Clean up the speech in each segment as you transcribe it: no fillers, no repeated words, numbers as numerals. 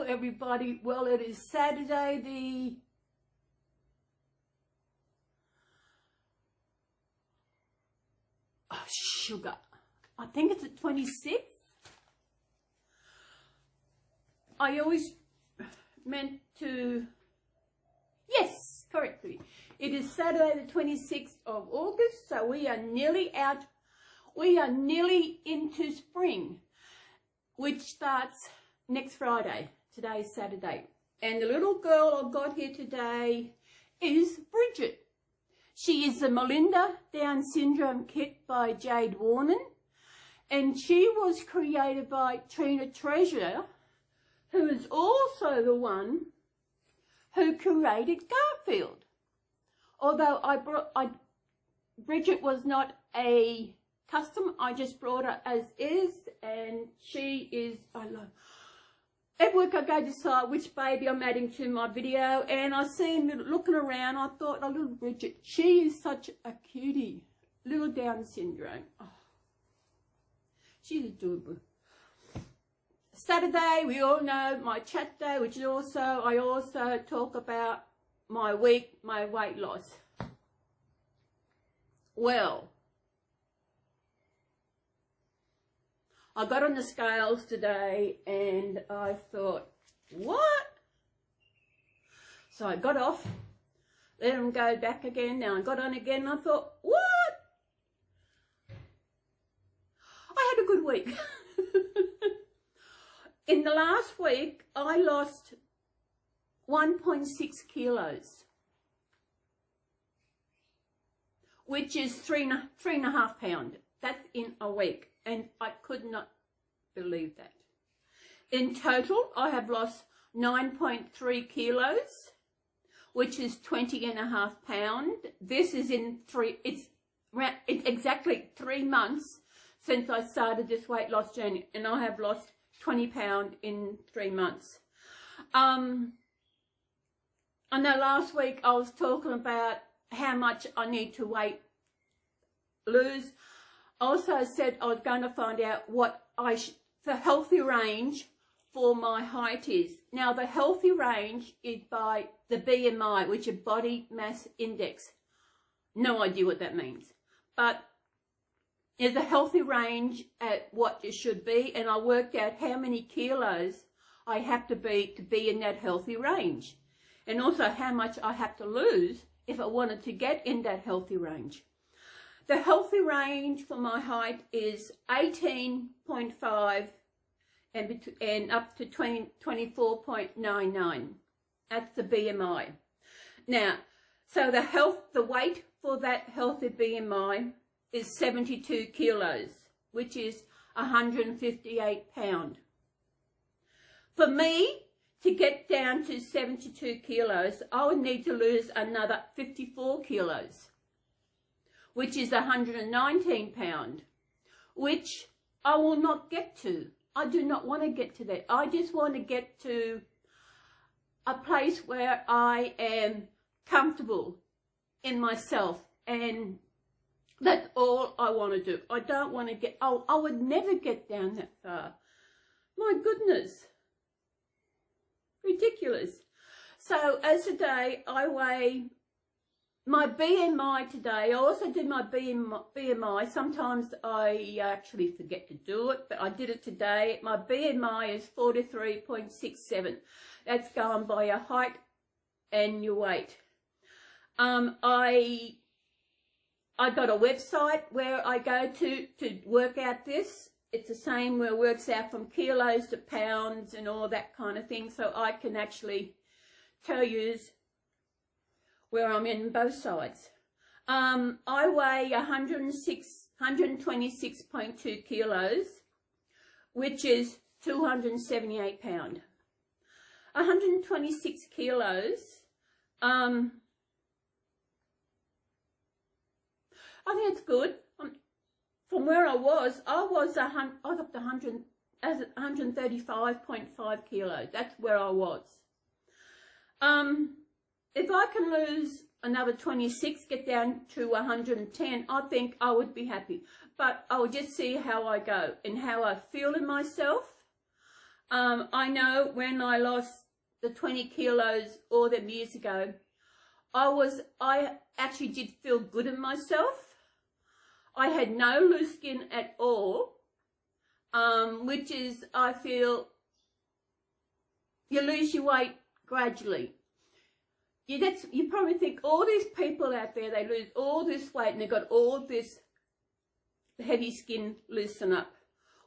Hello everybody. Well, it is Saturday the sugar. I think it's the 26th. I always meant to, yes, correctly. It is Saturday the 26th of August, so we are nearly out. We are nearly into spring, which starts next Friday. Today is Saturday. And the little girl I've got here today is Bridget. She is the Melinda Down Syndrome Kit by Jade Warren. And she was created by Trina Treasure, who is also the one who created Garfield. Although Bridget was not a custom, I just brought her as is, and she is, I love. At work I go to decide which baby I'm adding to my video, and I seen looking around, I thought, oh, little Bridget, she is such a cutie. Little Down syndrome. Oh, she's adorable. Saturday, we all know my chat day, which is also, I also talk about my week, my weight loss. Well, I got on the scales today and I thought, what? So I got off, let them go back again. Now I got on again and I thought, what? I had a good week. In the last week, I lost 1.6 kilos, which is three and a half pounds. That's in a week. And I could not believe that. In total, I have lost 9.3 kilos, which is 20.5 pounds. This is in it's exactly 3 months since I started this weight loss journey, and I have lost 20 pounds in 3 months. I know last week I was talking about how much I need to lose. I also said I was going to find out what the healthy range for my height is. Now, the healthy range is by the BMI, which is body mass index. No idea what that means. But there's a healthy range at what it should be, and I worked out how many kilos I have to be in that healthy range. And also how much I have to lose if I wanted to get in that healthy range. The healthy range for my height is 18.5 and up to 24.99. That's the BMI. Now, so the weight for that healthy BMI is 72 kilos, which is 158 pounds. For me to get down to 72 kilos, I would need to lose another 54 kilos. Which is 119 pounds, which I will not get to. I do not want to get to that. I just want to get to a place where I am comfortable in myself, and that's all I want to do. I don't want to get, I would never get down that far. My goodness. Ridiculous. So as today, I weigh my BMI today. I also did my BMI. Sometimes I actually forget to do it, but I did it today. My BMI is 43.67. That's going by your height and your weight. I got a website where I go to work out this. It's the same where it works out from kilos to pounds and all that kind of thing. So I can actually tell you where I'm in both sides. I weigh 126.2 kilos, which is 278 pounds. 126 kilos, I think it's good. From where I was up to 135.5 kilos. That's where I was. If I can lose another 26, get down to 110, I think I would be happy. But I will just see how I go and how I feel in myself. I know when I lost the 20 kilos all them years ago, I actually did feel good in myself. I had no loose skin at all, which is, I feel, you lose your weight gradually. You probably think all these people out there, they lose all this weight and they've got all this heavy skin loosen up.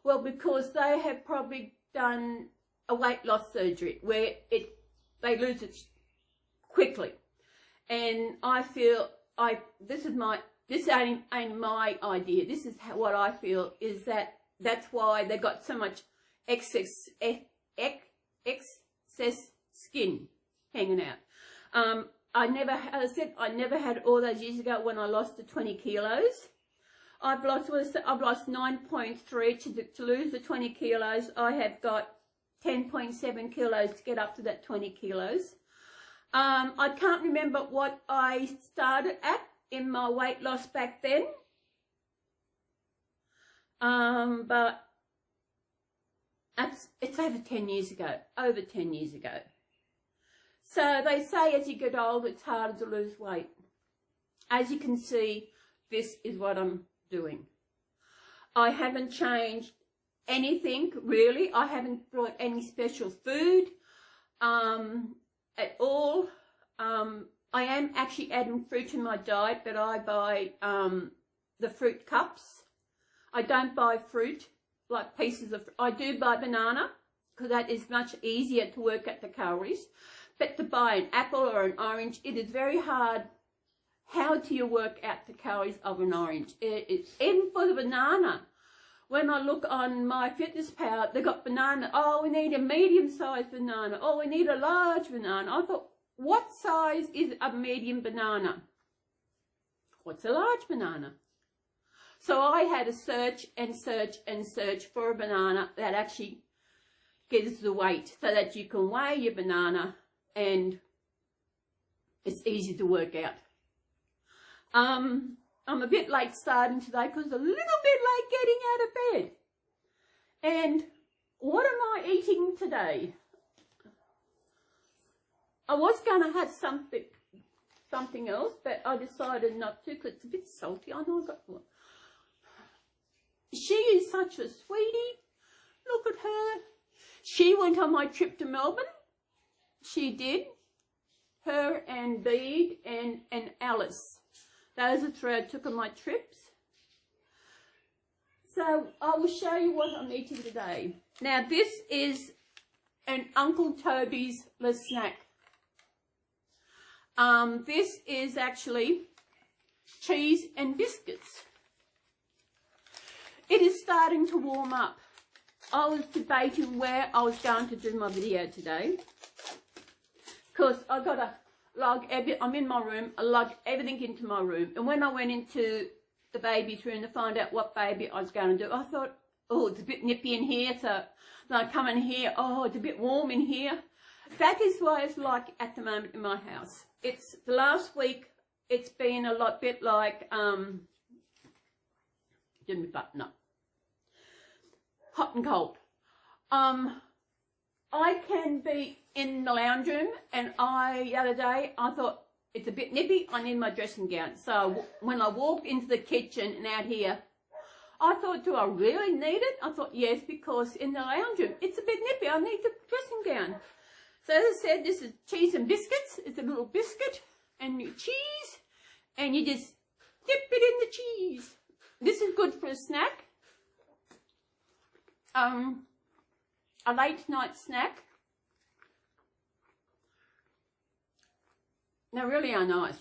Well, because they have probably done a weight loss surgery where they lose it quickly. And I feel this ain't my idea. This is what I feel is that's why they got so much excess skin hanging out. I never had all those years ago when I lost the 20 kilos. I've lost 9.3 to lose the 20 kilos. I have got 10.7 kilos to get up to that 20 kilos. I can't remember what I started at in my weight loss back then. But it's over 10 years ago. Over 10 years ago. So they say as you get older, it's harder to lose weight. As you can see, this is what I'm doing. I haven't changed anything, really. I haven't brought any special food at all. I am actually adding fruit in my diet, but I buy the fruit cups. I don't buy fruit, like pieces of fruit. I do buy banana, because that is much easier to work out the calories. But to buy an apple or an orange, it is very hard. How do you work out the calories of an orange? It's even for the banana. When I look on my Fitness Pal, they got banana. Oh, we need a medium-sized banana. Oh, we need a large banana. I thought, what size is a medium banana? What's a large banana? So I had to search and search and search for a banana that actually gives the weight so that you can weigh your banana and it's easy to work out. I'm a bit late starting today because a little bit late getting out of bed. And what am I eating today? I was going to have something else, but I decided not to because it's a bit salty. I know I got one. She is such a sweetie. Look at her. She went on my trip to Melbourne. She did. Her and Bede and Alice. Those are three I took on my trips. So I will show you what I'm eating today. Now this is an Uncle Toby's snack. This is actually cheese and biscuits. It is starting to warm up. I was debating where I was going to do my video today. Because I got to lug I'm in my room, I lug everything into my room. And when I went into the baby's room to find out what baby I was going to do, I thought, oh, it's a bit nippy in here. So I come in here, oh, it's a bit warm in here. That is what it's like at the moment in my house. It's the last week, it's been a bit like, give me button up. Hot and cold. I can be in the lounge room, and the other day, I thought, it's a bit nippy, I need my dressing gown. So when I walked into the kitchen and out here, I thought, do I really need it? I thought, yes, because in the lounge room, it's a bit nippy, I need the dressing gown. So as I said, this is cheese and biscuits. It's a little biscuit and your cheese, and you just dip it in the cheese. This is good for a snack. A late night snack. They really are nice.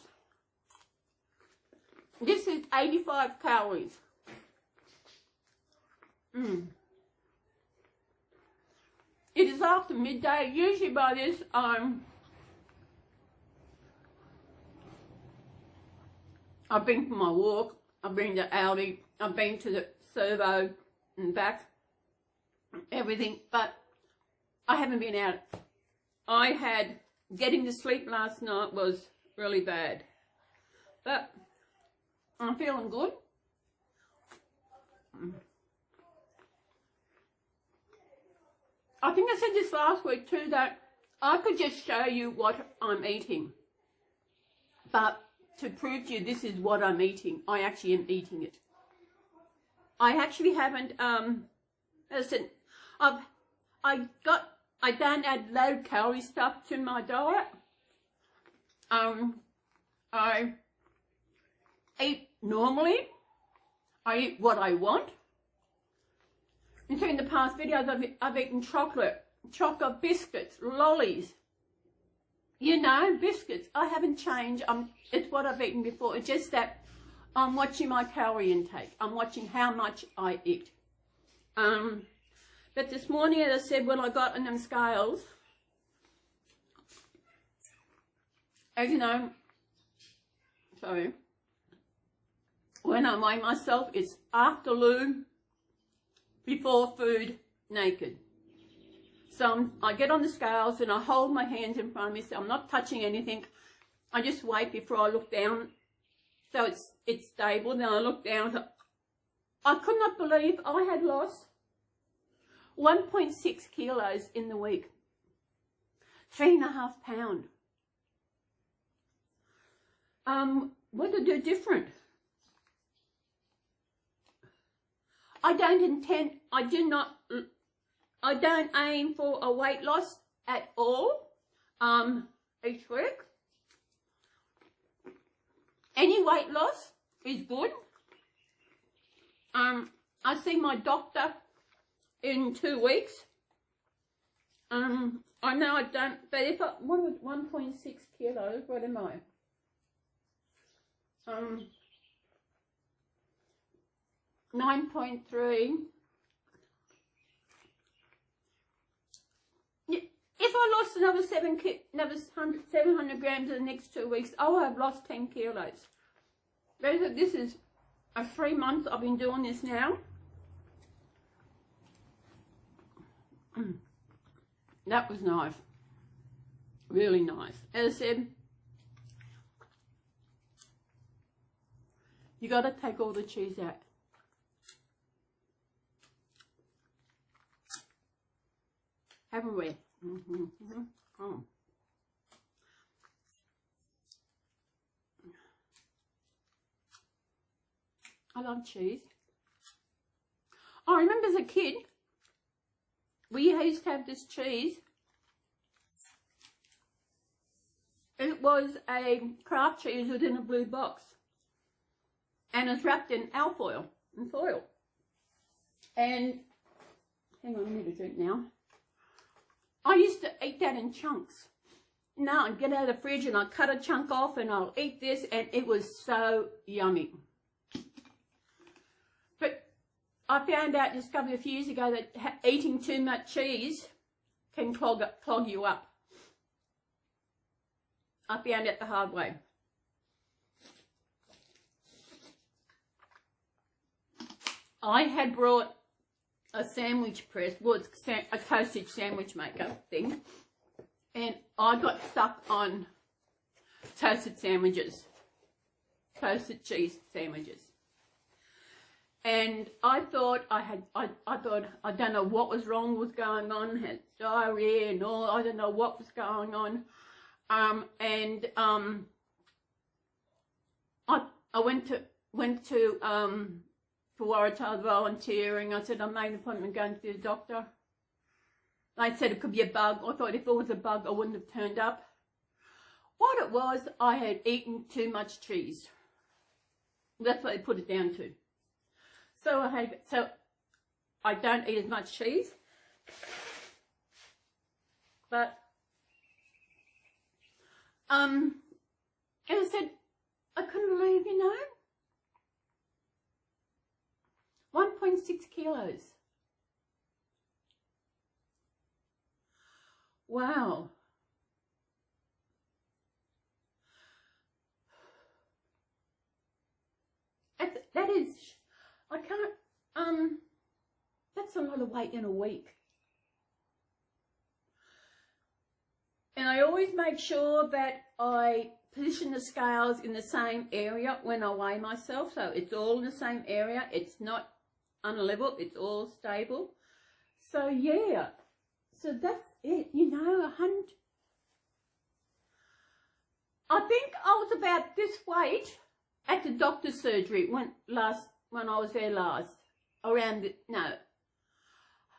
This is 85 calories. It is after midday. Usually by this, I've been for my walk. I've been to Aldi. I've been to the servo and back. Everything, but I haven't been out. Getting to sleep last night was really bad, but I'm feeling good. I think I said this last week too, that I could just show you what I'm eating. But to prove to you this is what I'm eating, I actually am eating it. I actually haven't, listen, I don't add low calorie stuff to my diet. I eat normally. I eat what I want. And so in the past videos, I've eaten chocolate biscuits, lollies. You know, biscuits. I haven't changed. It's what I've eaten before. It's just that I'm watching my calorie intake. I'm watching how much I eat. But this morning, as I said, when I got on them scales, as you know, sorry, when I weigh myself, it's after loo, before food, naked. So I get on the scales and I hold my hands in front of me, so I'm not touching anything. I just wait before I look down, so it's stable. Then I look down. So I could not believe I had lost 1.6 kilos in the week. 3.5 pounds. What did I do different? I don't aim for a weight loss at all each week. Any weight loss is good. I see my doctor in 2 weeks. I know I don't, but if I, what was 1.6 kilos, what am I? 9.3. If I lost another 700 grams in the next 2 weeks, I will have lost 10 kilos. This is 3 months I've been doing this now. That was nice. Really nice. As I said, you got to take all the cheese out. Haven't we? Oh. I love cheese. I remember as a kid, we used to have this cheese. It was a craft cheese within a blue box. And it's wrapped in alfoil and foil. And, hang on, I need a drink now. I used to eat that in chunks. Now I'd get out of the fridge and I'd cut a chunk off and I'll eat this, and it was so yummy. But I discovered a few years ago that eating too much cheese can clog you up. I found it the hard way. I had brought a sandwich press, well, it's a toasted sandwich maker thing, and I got stuck on toasted sandwiches, toasted cheese sandwiches. And I thought I don't know what was wrong was going on, had diarrhea and all, I don't know what was going on. I went to for Waratah volunteering. I said, I made an appointment going to the doctor. They said it could be a bug. I thought if it was a bug, I wouldn't have turned up. What it was, I had eaten too much cheese. That's what they put it down to. So I don't eat as much cheese. But, and I said, I couldn't believe, 1.6 kilos. Wow. That is, I can't, that's a lot of weight in a week. And I always make sure that I position the scales in the same area when I weigh myself. So it's all in the same area. It's not unlevel, it's all stable. So yeah, So that's it, you know, 100. I think I was about this weight at the doctor's surgery when I was there last. Around no.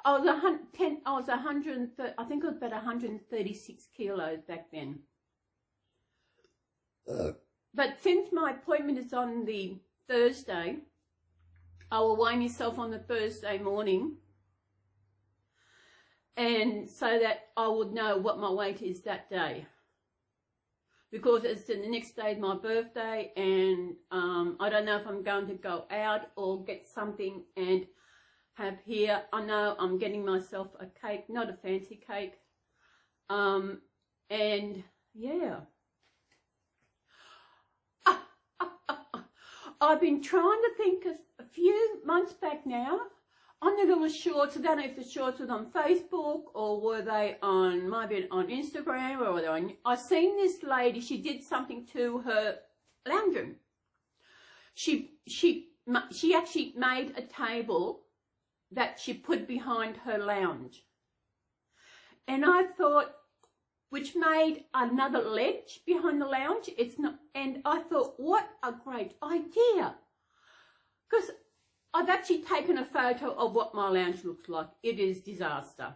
I was 110. I was 130. I think I was about 136 kilos back then. But since my appointment is on the Thursday, I will weigh myself on the Thursday morning, and so that I would know what my weight is that day. Because it's the next day is my birthday, and I don't know if I'm going to go out or get something and have here. I know I'm getting myself a cake, not a fancy cake, and yeah. I've been trying to think of a few months back now on the little shorts. I don't know if the shorts were on Facebook or were they on, maybe on Instagram, or were they on, I've seen this lady, she did something to her lounge room. She actually made a table that she put behind her lounge. And I thought, which made another ledge behind the lounge. It's not, and I thought, what a great idea. Because I've actually taken a photo of what my lounge looks like. It is disaster.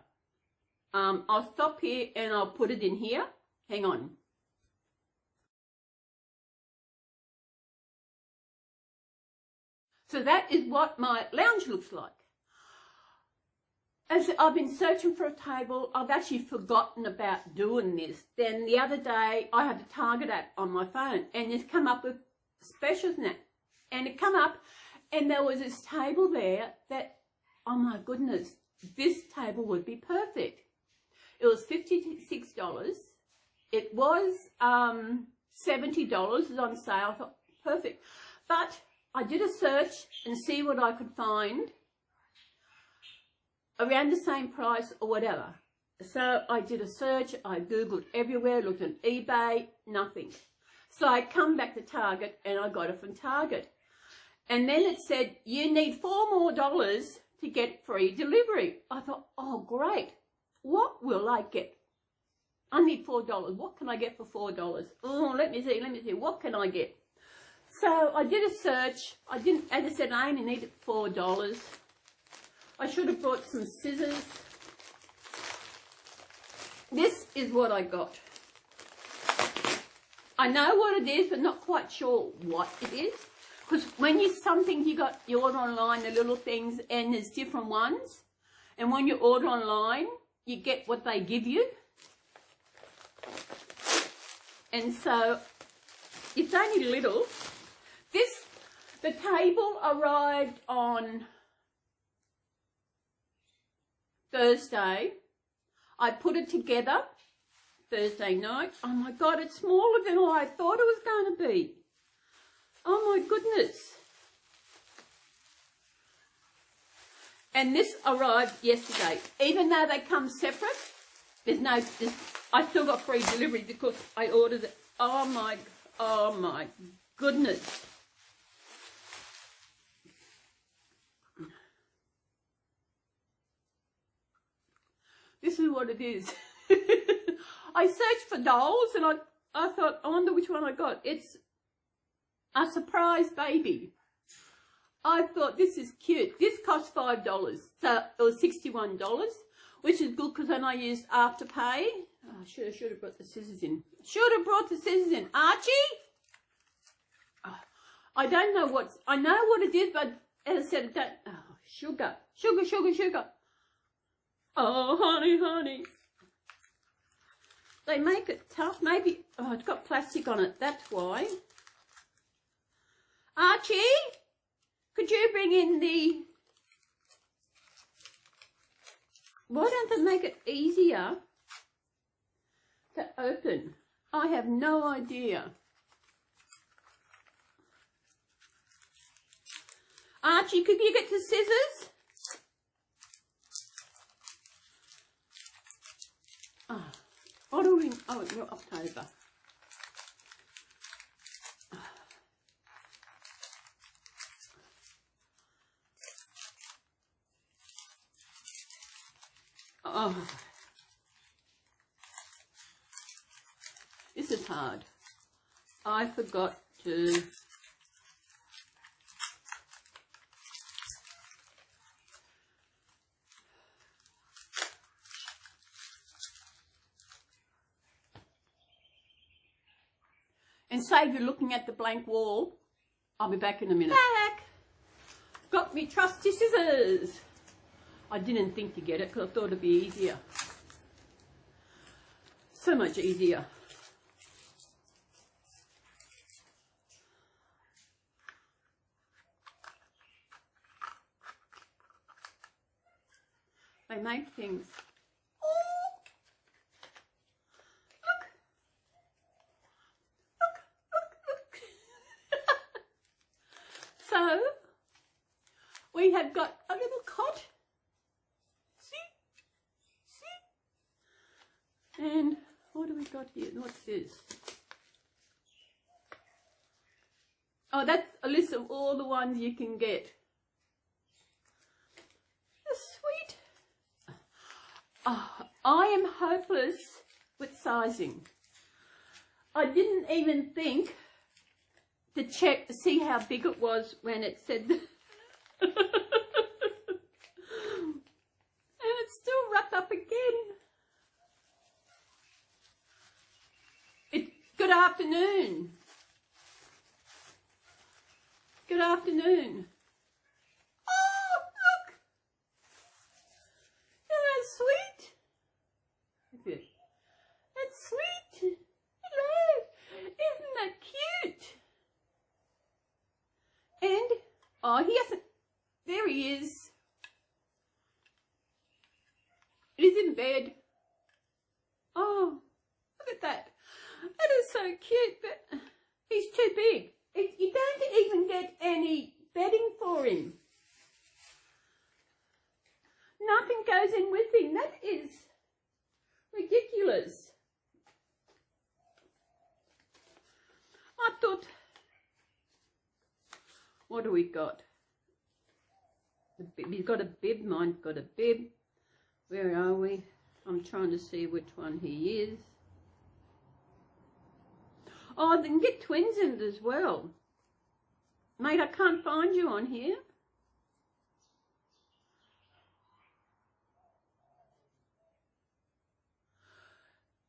I'll stop here and I'll put it in here. Hang on. So that is what my lounge looks like. As I've been searching for a table, I've actually forgotten about doing this. Then the other day, I had the Target app on my phone, and it's come up with specials now. And it come up, and there was this table there that, oh my goodness, this table would be perfect. It was $56. It was $70. It was on sale. I thought, perfect. But I did a search and see what I could find around the same price or whatever. So I did a search, I Googled everywhere, looked at eBay, nothing. So I come back to Target and I got it from Target. And then it said, you need $4 more to get free delivery. I thought, oh great, what will I get? I need $4. What can I get for $4? Oh, let me see, what can I get? So I did a search. I didn't, as I said, I only needed $4. I should have brought some scissors. This is what I got. I know what it is, but not quite sure what it is. Because when you order online, the little things, and there's different ones. And when you order online, you get what they give you. And so, it's only little. The table arrived on Thursday. I put it together Thursday night. Oh my God, it's smaller than I thought it was going to be. Oh my goodness. And this arrived yesterday. Even though they come separate, I still got free delivery because I ordered it. Oh my goodness. This is what it is. I searched for dolls and I thought, I wonder which one I got. It's a surprise baby. I thought, this is cute. This cost $5. So it was $61, which is good because then I used Afterpay. Oh, I should have brought the scissors in. Archie? Oh, I don't know I know what it is, but as I said, sugar. Oh, honey. They make it tough. Maybe, it's got plastic on it. That's why. Archie, could you bring in why don't they make it easier to open? I have no idea. Archie, could you get the scissors? Ordering, you're October. Oh, hard. I forgot to and save you looking at the blank wall. I'll be back in a minute. Back! Got me trusty scissors. I didn't think to get it because I thought it'd be easier. So much easier. They make things. So, we have got a little cot. See? And what do we got here? What's this? Oh, that's a list of all the ones you can get. Sweet. Oh, I am hopeless with sizing. I didn't even think to check to see how big it was when it said and it's still wrapped up again. Good afternoon. Good afternoon. Oh, look. Isn't that sweet? That's sweet. Hello. Isn't that cute? And, oh, he hasn't, there he is. He's in bed. Oh, look at that. That is so cute, but he's too big. You don't even get any bedding for him. Nothing goes in with him. That is ridiculous. I thought, what do we got? He's got a bib. Mine's got a bib. Where are we? I'm trying to see which one he is. Oh, they can get twins in it as well. Mate, I can't find you on here.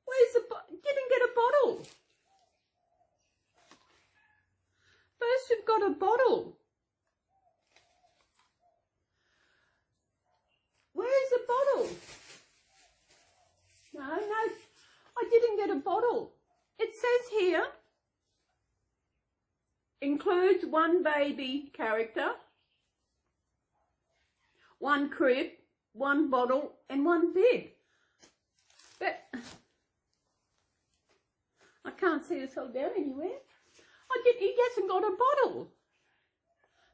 Where's the didn't get a bottle. First we've got a bottle. Where's the bottle? No, I didn't get a bottle. It says here, includes one baby character, one crib, one bottle, and one bib. But I can't see this hold down anywhere. He hasn't got a bottle.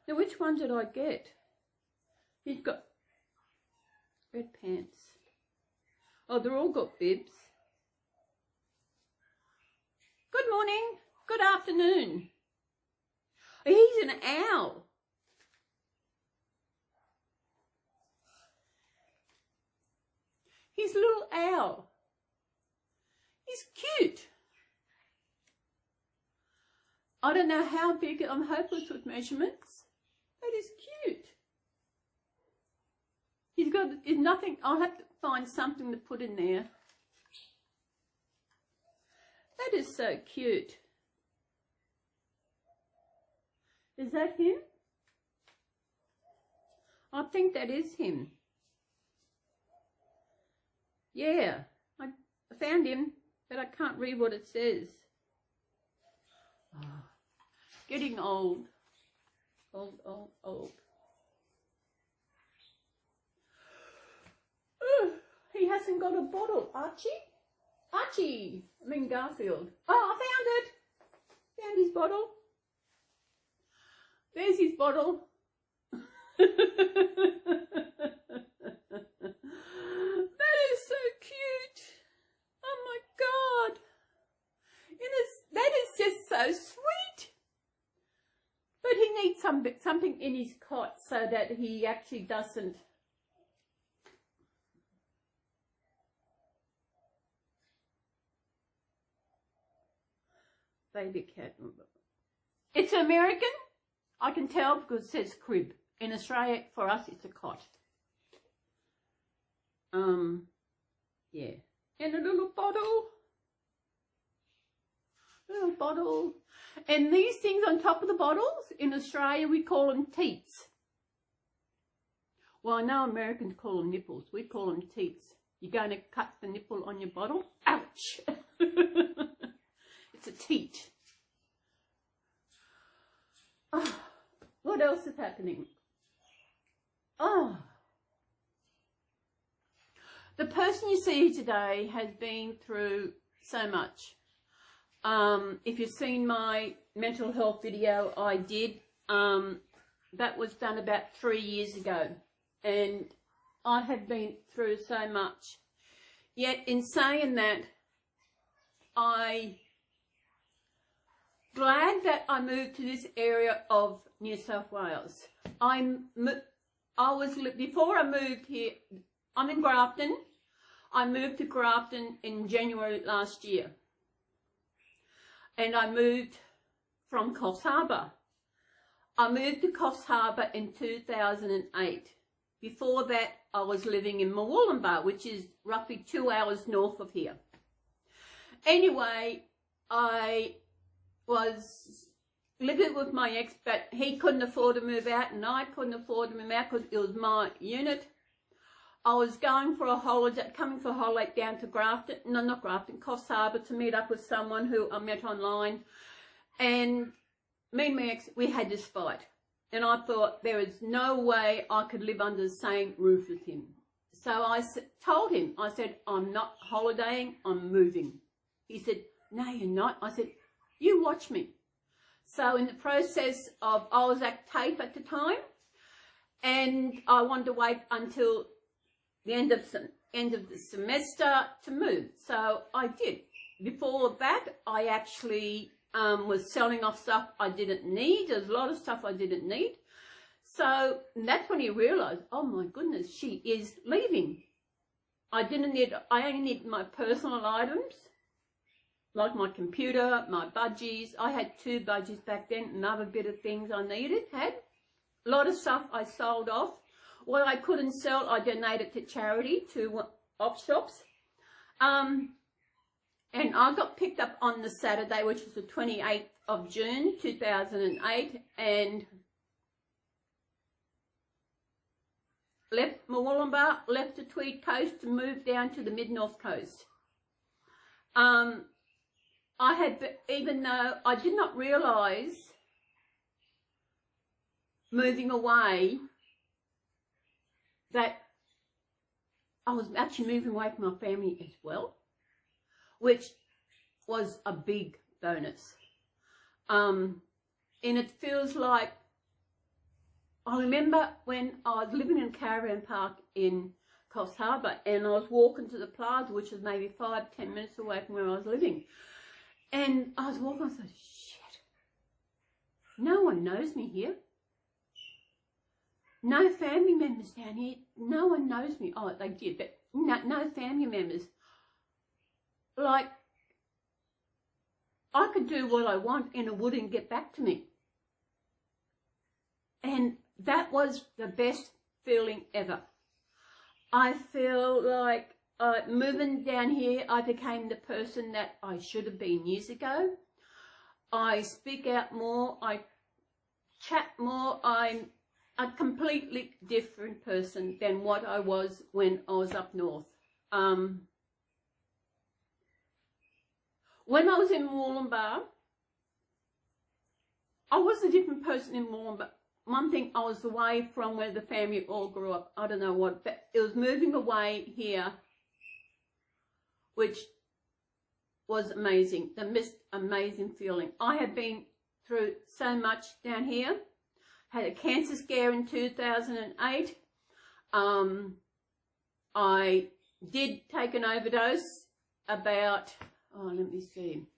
Now, which one did I get? He's got red pants. Oh, they're all got bibs. Good morning. Good afternoon. He's an owl. He's a little owl. He's cute. I don't know how big. I'm hopeless with measurements. That is cute. He's got nothing. I'll have to find something to put in there. That is so cute. Is that him? I think that is him. Yeah, I found him, but I can't read what it says. Oh, getting old. Old. He hasn't got a bottle. Archie. I mean Garfield. Oh, I found it. Found his bottle. There's his bottle. That is so cute. Oh my God. That is just so sweet. But he needs something in his cot so that he actually doesn't. baby cat. It's American. I can tell because it says crib. In Australia, for us, it's a cot. Yeah. In a little bottle. Little bottle. And these things on top of the bottles, in Australia, we call them teats. Well, I know Americans call them nipples. We call them teats. You're going to cut the nipple on your bottle? Ouch! It's a teat. Oh, what else is happening? Oh. The person you see today has been through so much. If you've seen my mental health video I did, that was done about 3 years ago. And I have been through so much. Yet in saying that, I'm glad that I moved to this area of New South Wales. Before I moved here, I'm in Grafton. I moved to Grafton in January last year. And I moved from Coffs Harbour. I moved to Coffs Harbour in 2008. Before that, I was living in Murwillumbah, which is roughly 2 hours north of here. Anyway, I was living with my ex, but he couldn't afford to move out and I couldn't afford to move out because it was my unit. I was going for a holiday, coming for a holiday down to Grafton, no, not Grafton, Coffs Harbour, to meet up with someone who I met online. And me and my ex, we had this fight. And I thought there is no way I could live under the same roof with him. So I told him, I said, I'm not holidaying, I'm moving. He said, no, you're not. I said, you watch me. So in the process of, I was at TAFE at the time, and I wanted to wait until the end of the semester to move. So I did. Before that, I actually was selling off stuff I didn't need. There's a lot of stuff I didn't need. So that's when he realised, oh my goodness, she is leaving. I only need my personal items, like my computer, my budgies. I had 2 budgies back then, another bit of things I had. A lot of stuff I sold off. What I couldn't sell, I donated to charity, to op shops. And I got picked up on the Saturday, which was the 28th of June, 2008, and left Murwillumbah, left the Tweed Coast to move down to the Mid-North Coast. Even though I did not realise moving away that I was actually moving away from my family as well, which was a big bonus. And it feels like, I remember when I was living in a caravan park in Coffs Harbour and I was walking to the plaza, which was maybe 5-10 minutes away from where I was living. And I was walking, I thought, shit, no one knows me here. No family members down here. No one knows me. Oh, they did, but no family members. Like, I could do what I want and it wouldn't get back to me. And that was the best feeling ever. I feel like moving down here, I became the person that I should have been years ago. I speak out more. I chat more. I'm a completely different person than what I was when I was up north. When I was in Murwillumbah, I was a different person in Murwillumbah. One thing, I was away from where the family all grew up. I don't know what, but it was moving away here, which was amazing. The most amazing feeling. I have been through so much down here. Had a cancer scare in 2008. I did take an overdose about, let me see.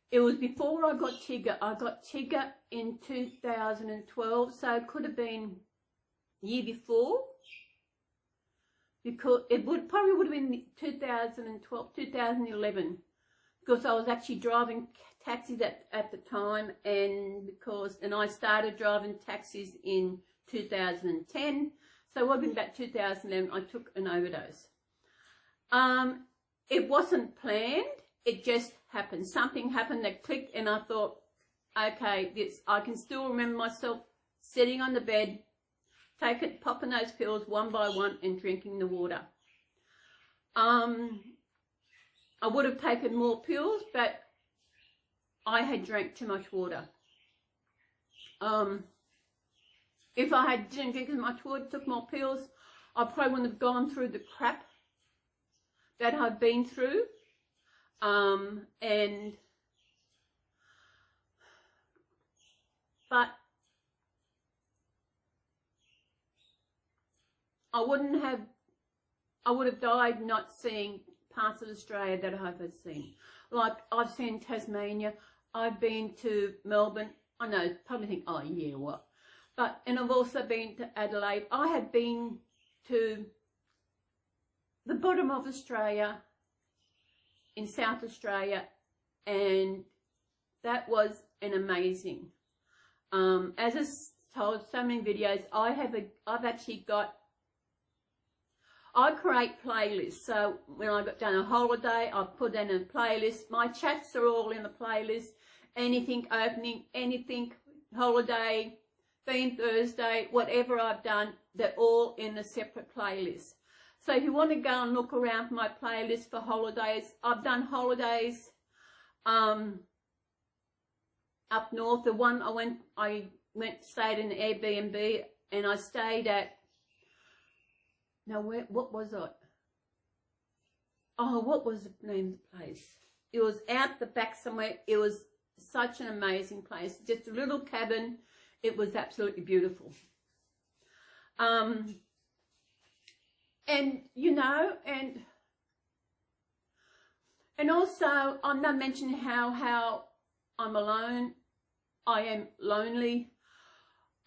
It was before I got Tigger. I got Tigger in 2012, so it could have been year before. Because it probably would have been 2012, 2011. because I was actually driving taxis at the time, and I started driving taxis in 2010, so it would have been about 2011, I took an overdose. It wasn't planned, it just happened. Something happened that clicked, and I thought, okay, I can still remember myself sitting on the bed, popping those pills one by one and drinking the water. I would have taken more pills, but I had drank too much water. If I didn't drink as much water, took more pills, I probably wouldn't have gone through the crap that I've been through. But I would have died not seeing parts of Australia that I haven't seen. Like, I've seen Tasmania, I've been to Melbourne. I know, probably think, oh yeah, what? And I've also been to Adelaide. I have been to the bottom of Australia, in South Australia, and that was an amazing. As I told so many videos, I create playlists. So when I got done a holiday, I put in a playlist. My chats are all in the playlist. Anything opening, anything holiday, theme Thursday, whatever I've done, they're all in a separate playlist. So if you want to go and look around my playlist for holidays, I've done holidays up north. The one I went stayed in Airbnb, and I stayed at, what was it? Oh, what was the name of the place? It was out the back somewhere. It was such an amazing place. Just a little cabin. It was absolutely beautiful. And you know, and also I'm not mentioning how I'm alone. I am lonely.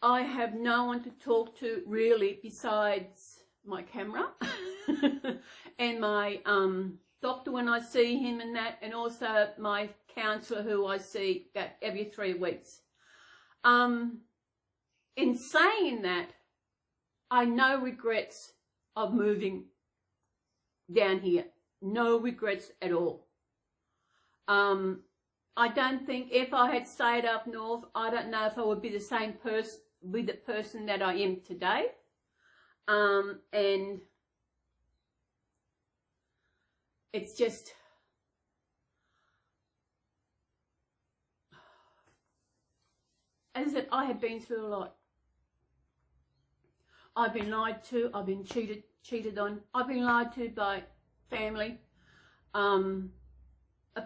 I have no one to talk to really besides my camera and my doctor when I see him and that, and also my counsellor who I see about every 3 weeks. In saying that, I no regrets of moving down here. No regrets at all. I don't think if I had stayed up north, I don't know if I would be the same person, the person that I am today. And it's just, as I said, I have been through a lot. I've been lied to, I've been cheated on, I've been lied to by family, a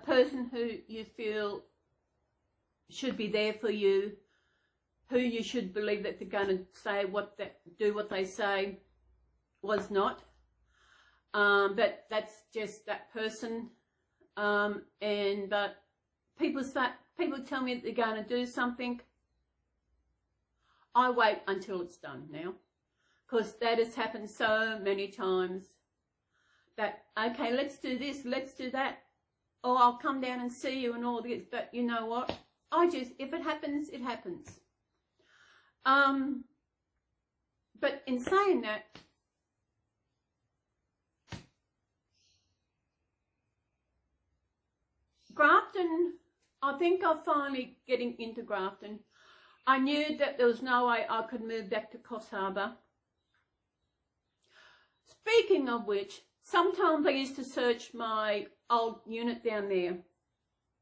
person who you feel should be there for you, who you should believe that they're going to say do what they say, was not. But that's just that person. But people tell me that they're going to do something. I wait until it's done now, because that has happened so many times. That, okay, let's do this, let's do that. Oh, I'll come down and see you and all this. But you know what? If it happens, it happens. But in saying that, Grafton, I think I'm finally getting into Grafton. I knew that there was no way I could move back to Coffs Harbour. Speaking of which, sometimes I used to search my old unit down there,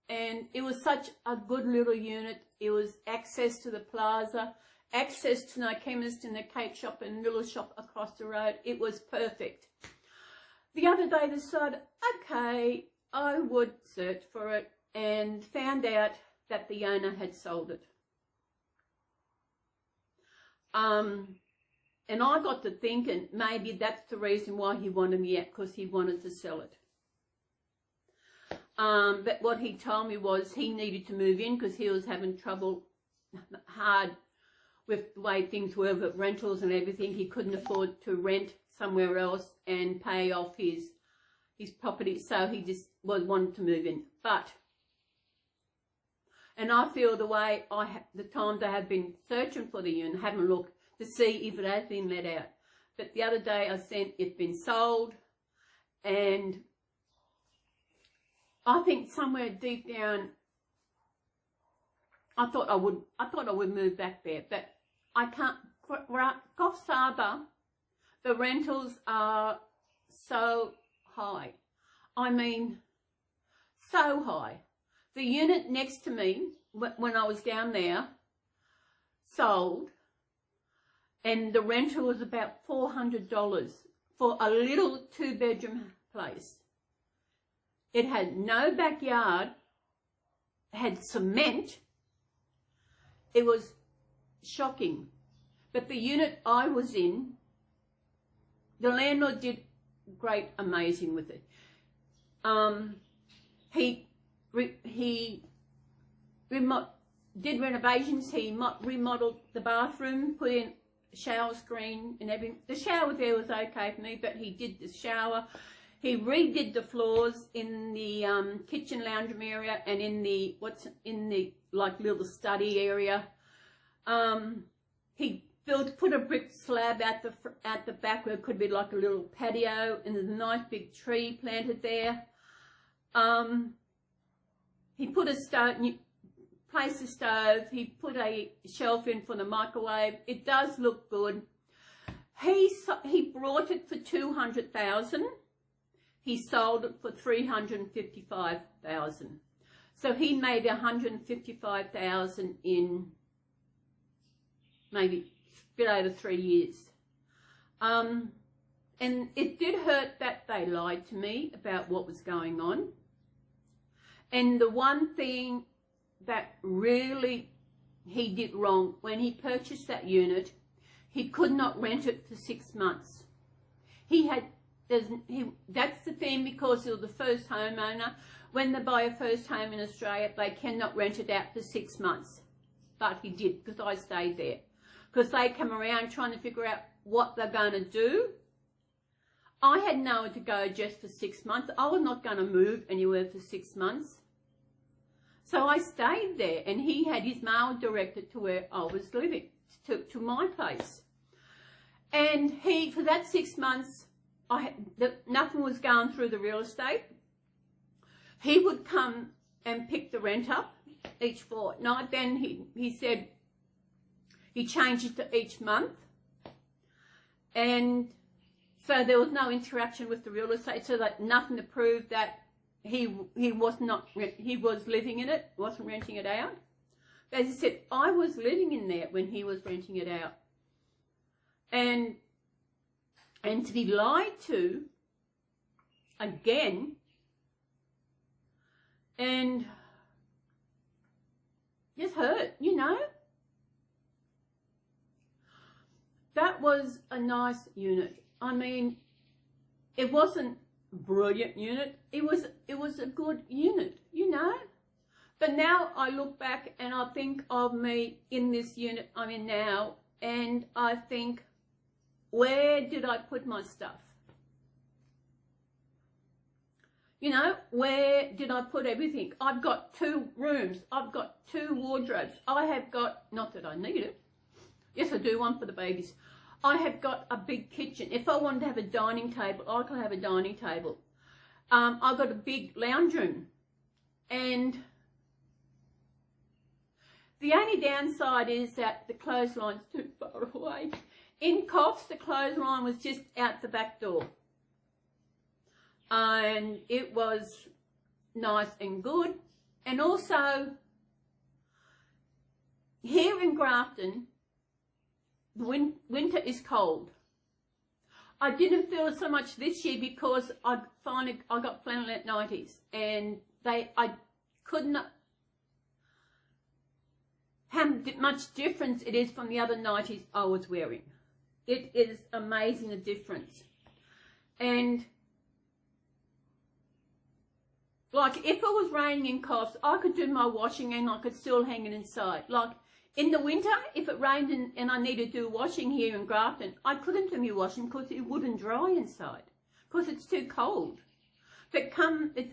and it was such a good little unit. It was access to the plaza, access to the chemist and the cake shop and little shop across the road. It was perfect. The other day I decided, okay, I would search for it, and found out that the owner had sold it. And I got to thinking maybe that's the reason why he wanted me out, because he wanted to sell it. But what he told me was he needed to move in because he was having trouble hard with the way things were with rentals and everything. He couldn't afford to rent somewhere else and pay off his his property, so he just wanted to move in. And I feel the way the times I have been searching for the unit, haven't looked to see if it has been let out. But the other day I sent it's been sold, and I think somewhere deep down I thought I would move back there, but I can't. Coffs Harbour, the rentals are so high. I mean, so high. The unit next to me, when I was down there, sold, and the rental was about $400 for a little 2-bedroom place. It had no backyard, had cement. It was shocking. But the unit I was in, the landlord did great, amazing with it. He did renovations. He remodeled the bathroom, put in a shower screen and everything. The shower there was okay for me, but he did the shower. He redid the floors in the kitchen lounge room area and in the like little study area. He put a brick slab at the back where it could be like a little patio, and there's a nice big tree planted there. He put a stove, placed a stove. He put a shelf in for the microwave. It does look good. He brought it for $200,000. He sold it for $355,000. So he made $155,000 in maybe a bit over 3 years. And it did hurt that they lied to me about what was going on. And the one thing that really he did wrong, when he purchased that unit, he could not rent it for 6 months. That's the thing, because he was the first homeowner. When they buy a first home in Australia, they cannot rent it out for 6 months. But he did, because I stayed there. Because they come around trying to figure out what they're going to do. I had nowhere to go just for 6 months. I was not going to move anywhere for 6 months. So I stayed there, and he had his mail directed to where I was living, to my place. And for that 6 months, nothing was going through the real estate. He would come and pick the rent up each fortnight. Then he said he changed it to each month. And so there was no interaction with the real estate, so that nothing to prove that he was living in it, wasn't renting it out. As he said, I was living in there when he was renting it out. And to be lied to again, and just hurt, you know. That was a nice unit. I mean, it wasn't a brilliant unit. It was a good unit, you know. But now I look back and I think of me in this unit I'm in now, and I think, where did I put my stuff? You know, where did I put everything? I've got 2 rooms. I've got 2 wardrobes. I have got, not that I need it. Yes, I do, one for the babies. I have got a big kitchen. If I wanted to have a dining table, I could have a dining table. I've got a big lounge room. And the only downside is that the clothesline's too far away. In Coffs, the clothesline was just out the back door. And it was nice and good. And also, here in Grafton, winter is cold. I didn't feel it so much this year because I got flannelette 90s, and I could not how much difference it is from the other 90s I was wearing. It is amazing, the difference. And like, if it was raining in Coffs, I could do my washing and I could still hang it inside. Like, in the winter, if it rained and I needed to do washing here in Grafton, I couldn't do my washing because it wouldn't dry inside, because it's too cold. But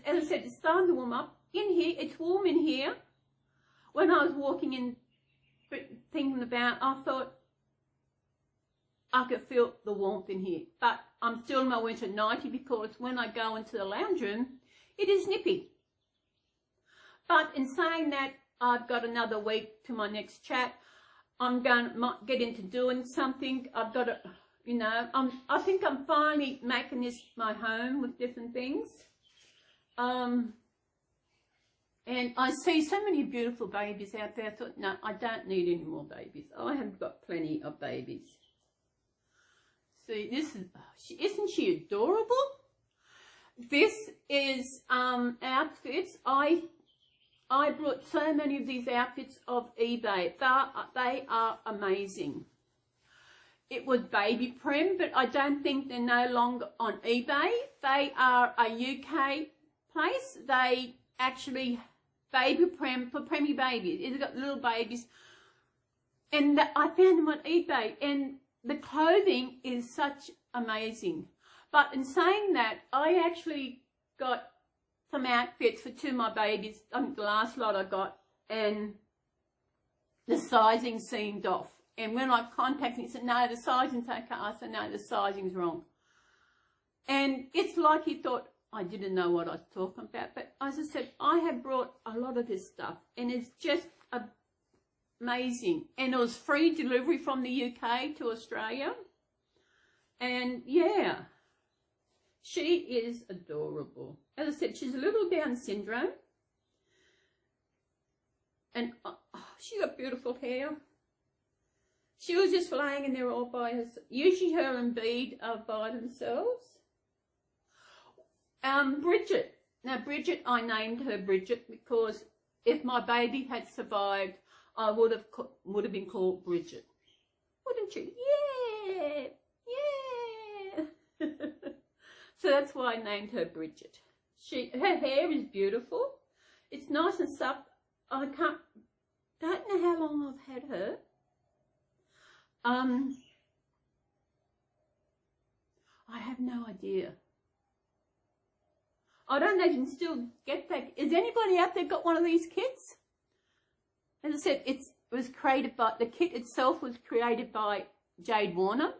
as I said, it's starting to warm up. In here, it's warm in here. When I was walking in, thinking about, I thought I could feel the warmth in here. But I'm still in my winter nightie because when I go into the lounge room, it is nippy. But in saying that, I've got another week to my next chat. I'm going to get into doing something. I've got to, you know, I think I'm finally making this my home with different things. And I see so many beautiful babies out there. I thought, no, I don't need any more babies. I have got plenty of babies. See, this is, isn't she adorable? This is outfits. I brought so many of these outfits off eBay. They are amazing. It was Baby Prem, but I don't think they're no longer on eBay. They are a UK place. They actually Baby Prem for preemie babies. It's got little babies, and I found them on eBay. And the clothing is such amazing. But in saying that, I actually got some outfits for two of my babies. The last lot I got, and the sizing seemed off. And when I contacted him, he said, no, the sizing's okay. I said, no, the sizing's wrong. And it's like he thought I didn't know what I was talking about. But as I said, I have brought a lot of this stuff, and it's just amazing. And it was free delivery from the UK to Australia. And yeah, she is adorable. As I said, she's a little Down syndrome. And she got beautiful hair. She was just laying in there all by herself. Usually her and Bede are by themselves. Bridget. Now, Bridget, I named her Bridget because if my baby had survived, I would have been called Bridget. Wouldn't you? Yeah, yeah. So that's why I named her Bridget. Her hair is beautiful. It's nice and soft. I don't know how long I've had her. I have no idea. I don't know if you can still get that. Is anybody out there got one of these kits? As I said, it was created by, the kit itself was created by Jade Warner.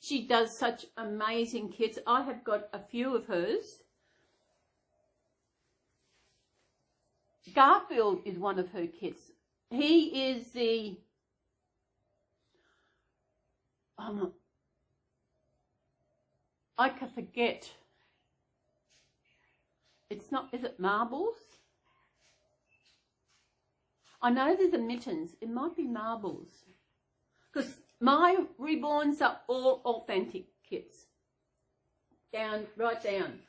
She does such amazing kits. I have got a few of hers. Garfield is one of her kits. He is the, I can forget. It's not, is it marbles? I know there's a mittens. It might be marbles. Because my Reborns are all authentic kits. Right down.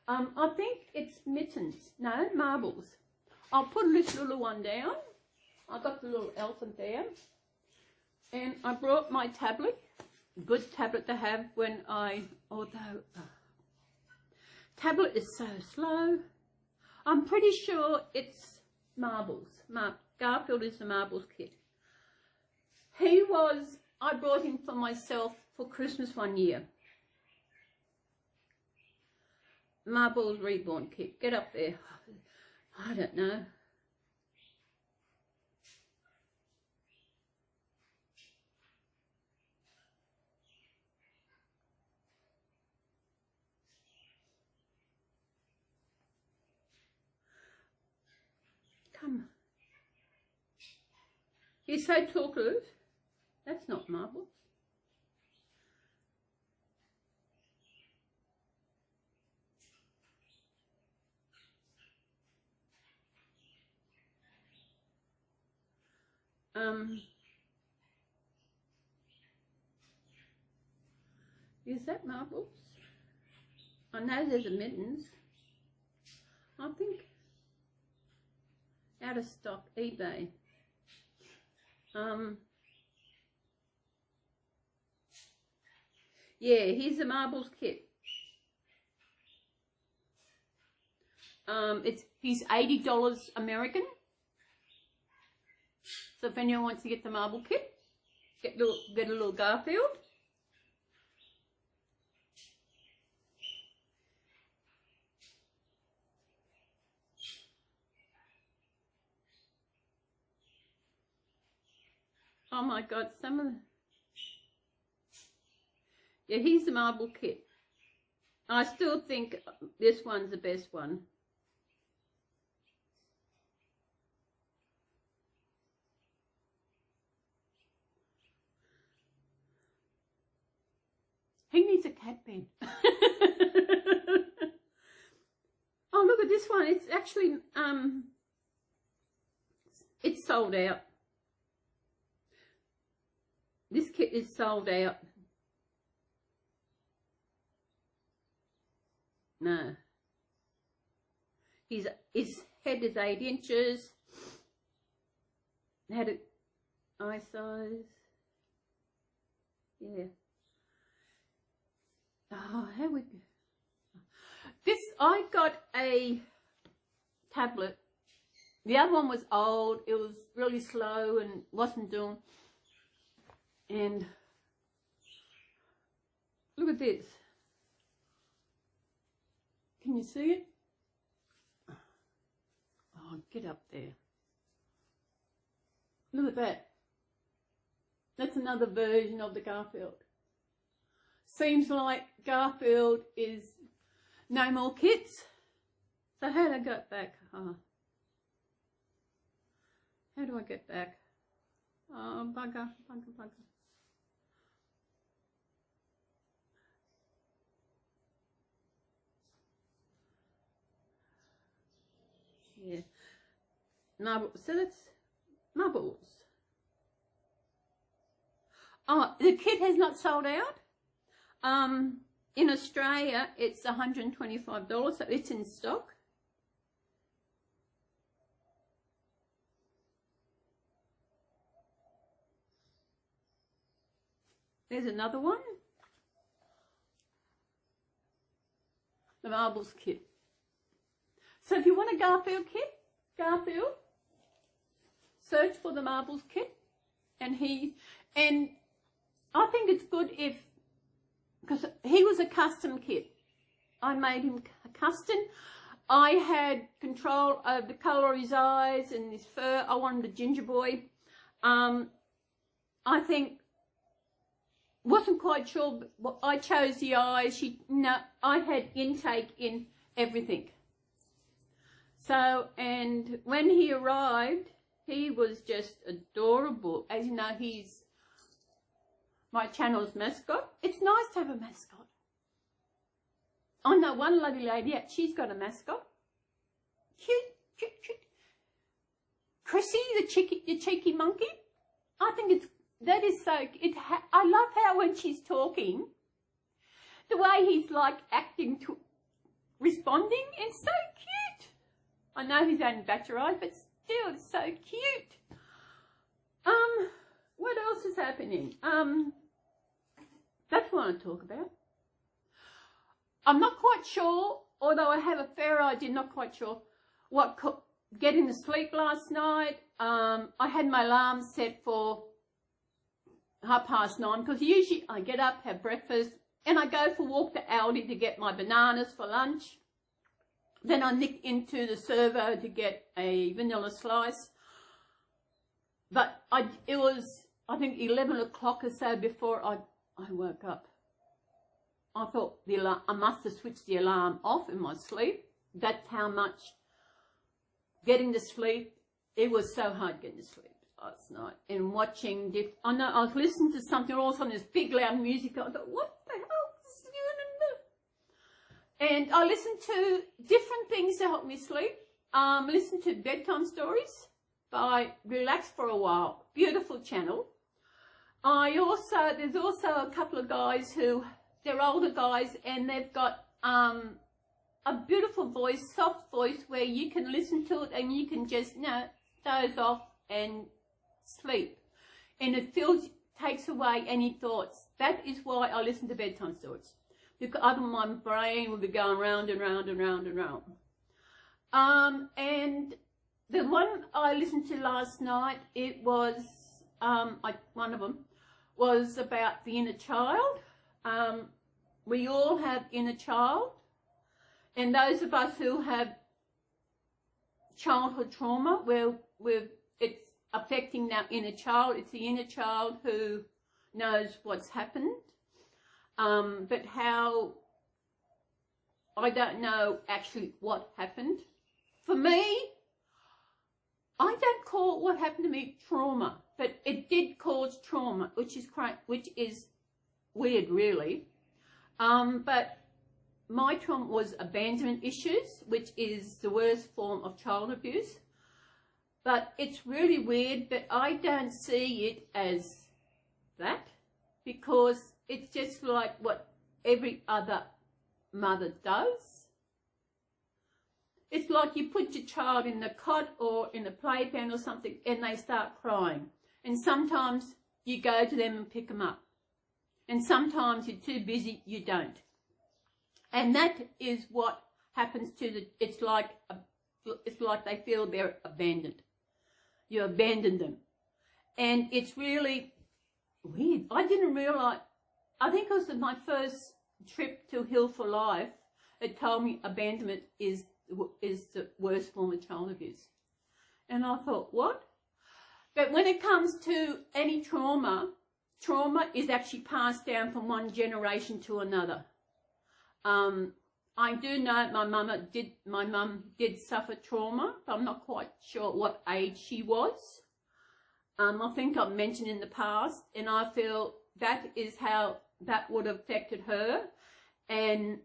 I think it's mittens. No, marbles. I'll put this little one down. I got the little elephant there. And I brought my tablet. Good tablet to have when although tablet is so slow. I'm pretty sure it's marbles. Garfield is the marbles kit. I brought him for myself for Christmas one year. Marbles Reborn kit. Get up there. I don't know. Come. He's so talkative. That's not marbles. Is that marbles? I know there's a mittens. I think out of stock, eBay. Yeah, here's the marbles kit. He's $80 American. So if anyone wants to get the marble kit, get a little Garfield. my God, some of the... Yeah, here's the marble kit. I still think this one's the best one. He needs a cat bed. Oh, look at this one. It's actually, it's sold out. This kit is sold out. No. His head is 8 inches. Had it eye size. Yeah. Oh, how we go? This, I got a tablet. The other one was old. It was really slow and wasn't doing. And look at this. Can you see it? Oh, get up there. Look at that. That's another version of the Garfield. Seems like Garfield is no more kits. So how do I get back? Oh. How do I get back? Oh, bugger. Yeah. No, so that's marbles. Oh, the kit has not sold out. In Australia, it's $125, so it's in stock. There's another one. The marbles kit. So if you want a Garfield kit, Garfield, search for the marbles kit. And I think it's good if, because he was a custom kit. I made him custom. I had control over the colour of his eyes and his fur. I wanted a ginger boy. I think, wasn't quite sure, but I chose the eyes. I had intake in everything. So, and when he arrived, he was just adorable. As you know, he's my channel's mascot. It's nice to have a mascot. I know one lovely lady, she's got a mascot. Cute. Chrissy, the cheeky monkey. I think that is so, I love how when she's talking, the way he's like acting to, responding, it's so cute. I know he's only bachelorette, but still, it's so cute. What else is happening? That's what I want to talk about. I'm not quite sure, although I have a fair idea, not quite sure what getting to sleep last night. I had my alarm set for 9:30 because usually I get up, have breakfast, and I go for a walk to Aldi to get my bananas for lunch. Then I nick into the servo to get a vanilla slice. But it was, I think, 11 o'clock or so before I woke up. I thought I must have switched the alarm off in my sleep. That's how much getting to sleep. It was so hard getting to sleep last night. And watching, I know I was listening to something, all of a sudden this big loud music. I thought, what the hell is going on? And I listened to different things to help me sleep. Listen to bedtime stories by Relax for a While. Beautiful channel. There's also a couple of guys they're older guys, and they've got a beautiful voice, soft voice, where you can listen to it and you can just, doze off and sleep. And it takes away any thoughts. That is why I listen to bedtime stories. Because otherwise my brain will be going round and round and round and round. And the one I listened to last night, it was, one of them was about the inner child. We all have inner child. And those of us who have childhood trauma, where affecting our inner child. It's the inner child who knows what's happened. But how, I don't know actually what happened. For me, I don't call what happened to me trauma, but it did cause trauma, which is weird, really. But my trauma was abandonment issues, which is the worst form of child abuse. But it's really weird, but I don't see it as that, because it's just like what every other mother does. It's like you put your child in the cot or in a playpen or something and they start crying. And sometimes you go to them and pick them up. And sometimes you're too busy, you don't. And that is what happens to it's like they feel they're abandoned. You abandon them. And it's really weird. I didn't realise, I think it was my first trip to Heal for Life, it told me abandonment is the worst form of child abuse. And I thought, what? But when it comes to any trauma, trauma is actually passed down from one generation to another. I do know my mum did suffer trauma, but I'm not quite sure what age she was. I think I've mentioned in the past, and I feel that is how that would have affected her, and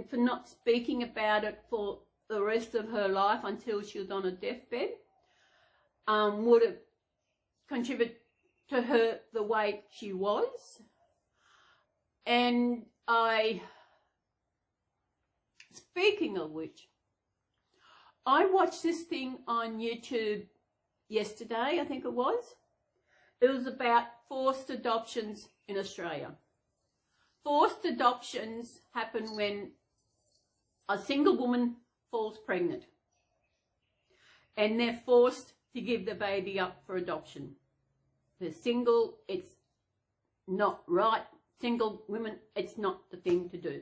for not speaking about it for the rest of her life until she was on a deathbed, would have contributed to her the way she was. And speaking of which, I watched this thing on YouTube yesterday, I think it was. It was about forced adoptions in Australia. Forced adoptions happen when a single woman falls pregnant and they're forced to give the baby up for adoption. They're single, it's not right. Single women, it's not the thing to do.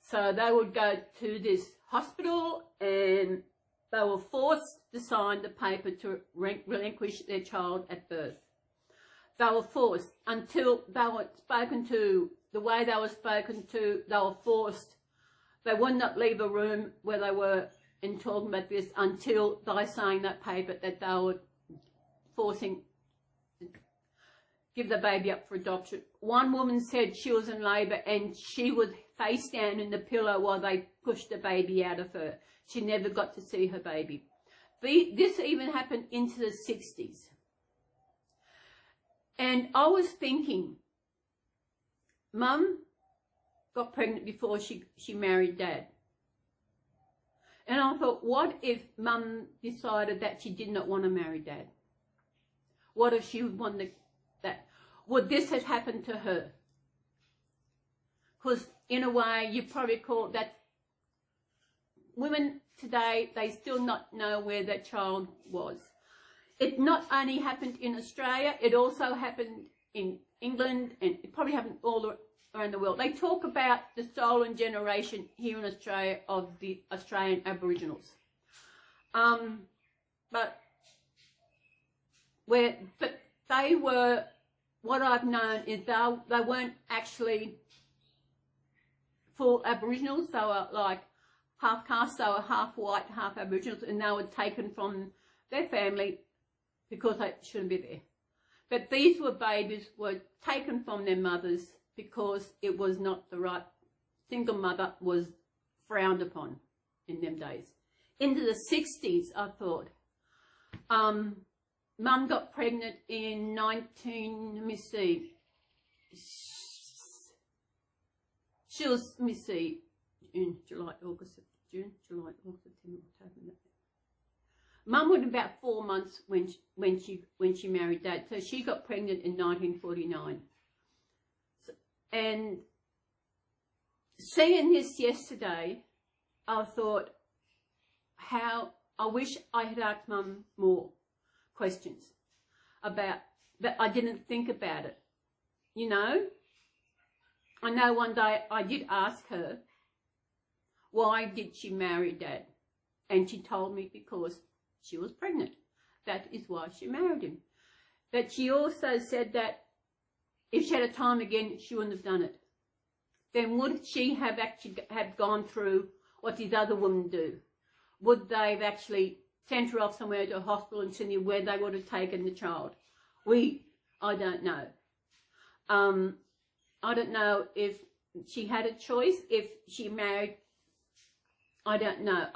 So they would go to this hospital and they were forced to sign the paper to relinquish their child at birth. They were forced until they were spoken to, the way they were spoken to, they were forced. They would not leave a room where they were in talking about this until they signed that paper that they were forcing to give the baby up for adoption. One woman said she was in labour and she was face down in the pillow while they pushed the baby out of her. She never got to see her baby. This even happened into the 60s. And I was thinking, Mum got pregnant before she married Dad. And I thought, what if Mum decided that she did not want to marry Dad? What if she wanted that? Would this have happened to her? Because in a way, you probably call that women today, they still not know where their child was. It not only happened in Australia, it also happened in England, and it probably happened all around the world. They talk about the stolen generation here in Australia of the Australian Aboriginals. But they were, what I've known is they weren't actually full Aboriginals. They were like half caste, they were half white, half Aboriginals, and they were taken from their family because they shouldn't be there. But these were babies were taken from their mothers because it was not the right, single mother was frowned upon in them days. Into the 60s, I thought. Mum got pregnant in she was, June, July, August, September, October. Mum was about 4 months when she married Dad, so she got pregnant in 1949. And seeing this yesterday, I thought, how I wish I had asked Mum more questions about that. I didn't think about it, you know. I know one day I did ask her, why did she marry Dad? And she told me because she was pregnant. that is why she married him. But she also said that if she had a time again, she wouldn't have done it. Then would she have actually have gone through what these other women do? Would they have actually sent her off somewhere to a hospital in Sydney where they would have taken the child? I don't know. I don't know if she had a choice, if she married. I don't know.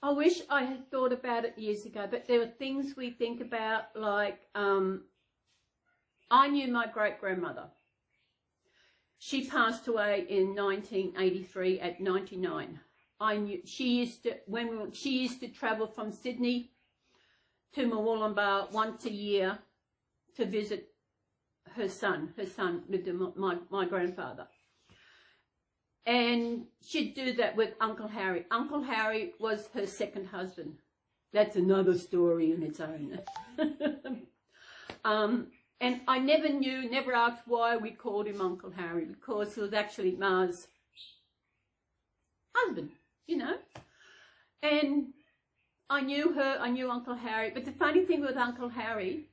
I wish I had thought about it years ago, but there are things we think about, like, I knew my great-grandmother. She passed away in 1983 at 99. I knew she used to travel from Sydney to Murwillumbah once a year to visit her son. Her son lived with my grandfather. And she'd do that with Uncle Harry. Uncle Harry was her second husband. That's another story in its own. And I never asked why we called him Uncle Harry, because he was actually Ma's husband, you know. And I knew her, I knew Uncle Harry. But the funny thing with Uncle Harry,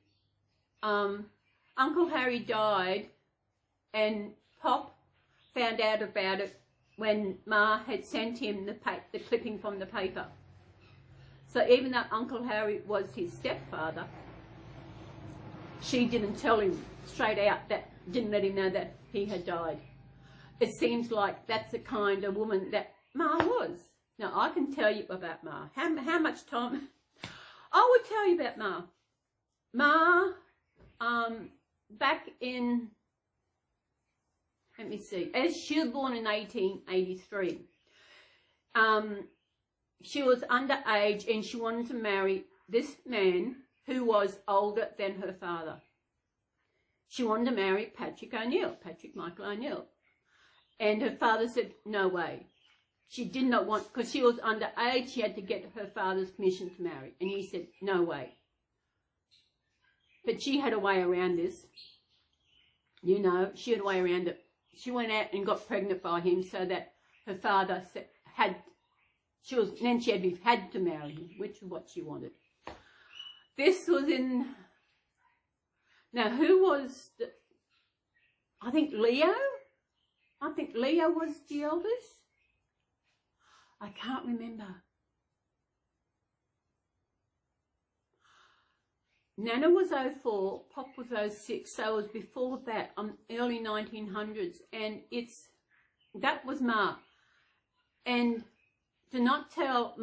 Uncle Harry died and Pop found out about it when Ma had sent him the clipping from the paper. So even though Uncle Harry was his stepfather, she didn't tell him straight out, didn't let him know that he had died. It seems like that's the kind of woman that Ma was. Now, I can tell you about Ma. How much time? I would tell you about Ma. Ma, back in, let me see, as she was born in 1883, she was underage and she wanted to marry this man who was older than her father. She wanted to marry Patrick Michael O'Neill. And her father said, no way. She did not want, because she was underage, she had to get her father's permission to marry. And he said, no way. But she had a way around this. You know, she had a way around it. She went out and got pregnant by him so that her father had to marry him, which is what she wanted. This was in, now who was, I think Leo was the eldest. I can't remember. Nana was 04, Pop was 06, so it was before that, early 1900s, and that was Ma. And to not tell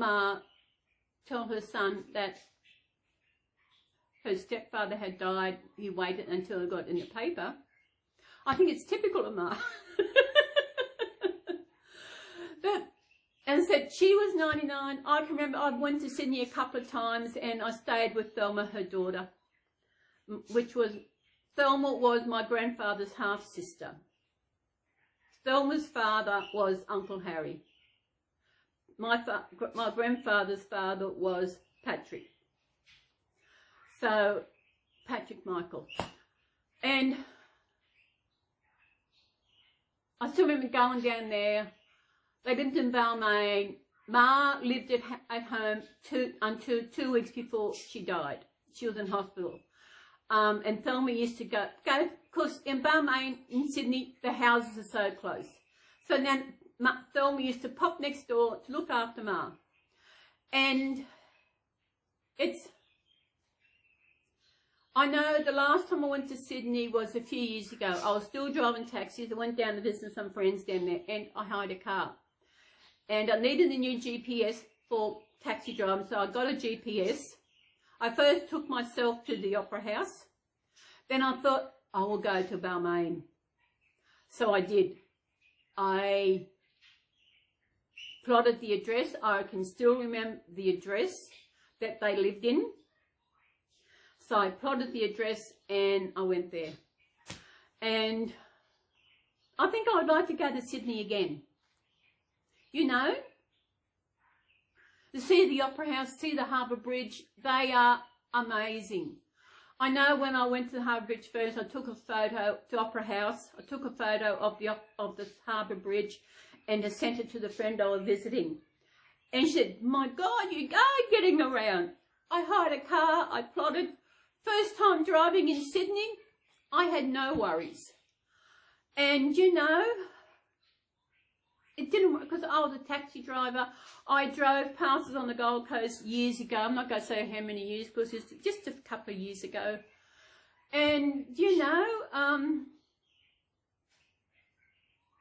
her son that her stepfather had died, he waited until it got in the paper. I think it's typical of Ma. But, and said she was 99. I can remember I went to Sydney a couple of times and I stayed with Thelma, her daughter, Thelma was my grandfather's half-sister. Thelma's father was Uncle Harry. My grandfather's father was Patrick. So, Patrick Michael. And I still remember going down there. They lived in Balmain. Ma lived at home until 2 weeks before she died. She was in hospital. And Thelma used to go, because in Balmain, in Sydney, the houses are so close. So then Thelma used to pop next door to look after Ma. And I know the last time I went to Sydney was a few years ago. I was still driving taxis. I went down to visit some friends down there and I hired a car. And I needed a new GPS for taxi driving, so I got a GPS. I first took myself to the Opera House. Then I thought, I will go to Balmain. So I did. I plotted the address. I can still remember the address that they lived in. So I plotted the address and I went there. And I think I would like to go to Sydney again. You know, to see the Opera House, see the Harbour Bridge, they are amazing. I know when I went to the Harbour Bridge first, I took a photo to Opera House. I took a photo of the Harbour Bridge and I sent it to the friend I was visiting. And she said, my God, you go getting around. I hired a car, I plotted. First time driving in Sydney, I had no worries. And you know, it didn't work because I was a taxi driver. I drove passes on the Gold Coast years ago. I'm not going to say how many years because it's just a couple of years ago. And you know,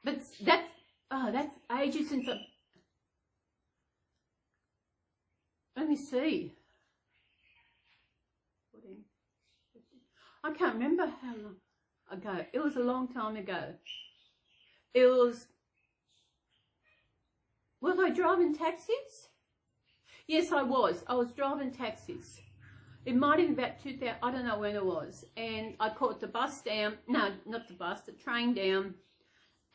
but that's ages since let me see. I can't remember how long ago. It was a long time ago. Was I driving taxis? Yes, I was. I was driving taxis. It might have been about 2000, I don't know when it was. And I caught the bus down, no, not the bus, the train down.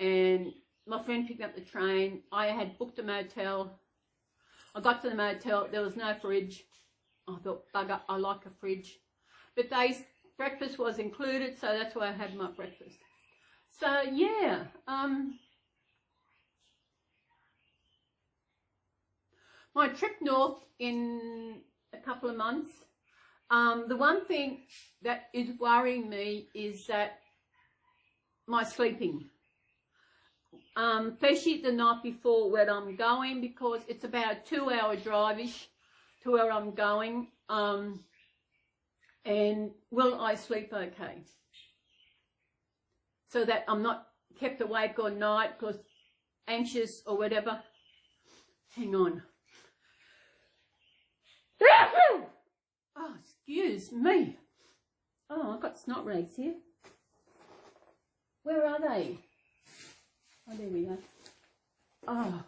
And my friend picked up the train. I had booked a motel. I got to the motel, there was no fridge. I thought, bugger, I like a fridge. But breakfast was included, so that's why I had my breakfast. So, yeah. My trip north in a couple of months, the one thing that is worrying me is that my sleeping. Especially the night before where I'm going, because it's about a 2-hour drive-ish to where I'm going. And will I sleep okay? So that I'm not kept awake all night because anxious or whatever. Hang on. Oh, excuse me. Oh, I've got snot rags here. Where are they? Oh, there we go. Oh,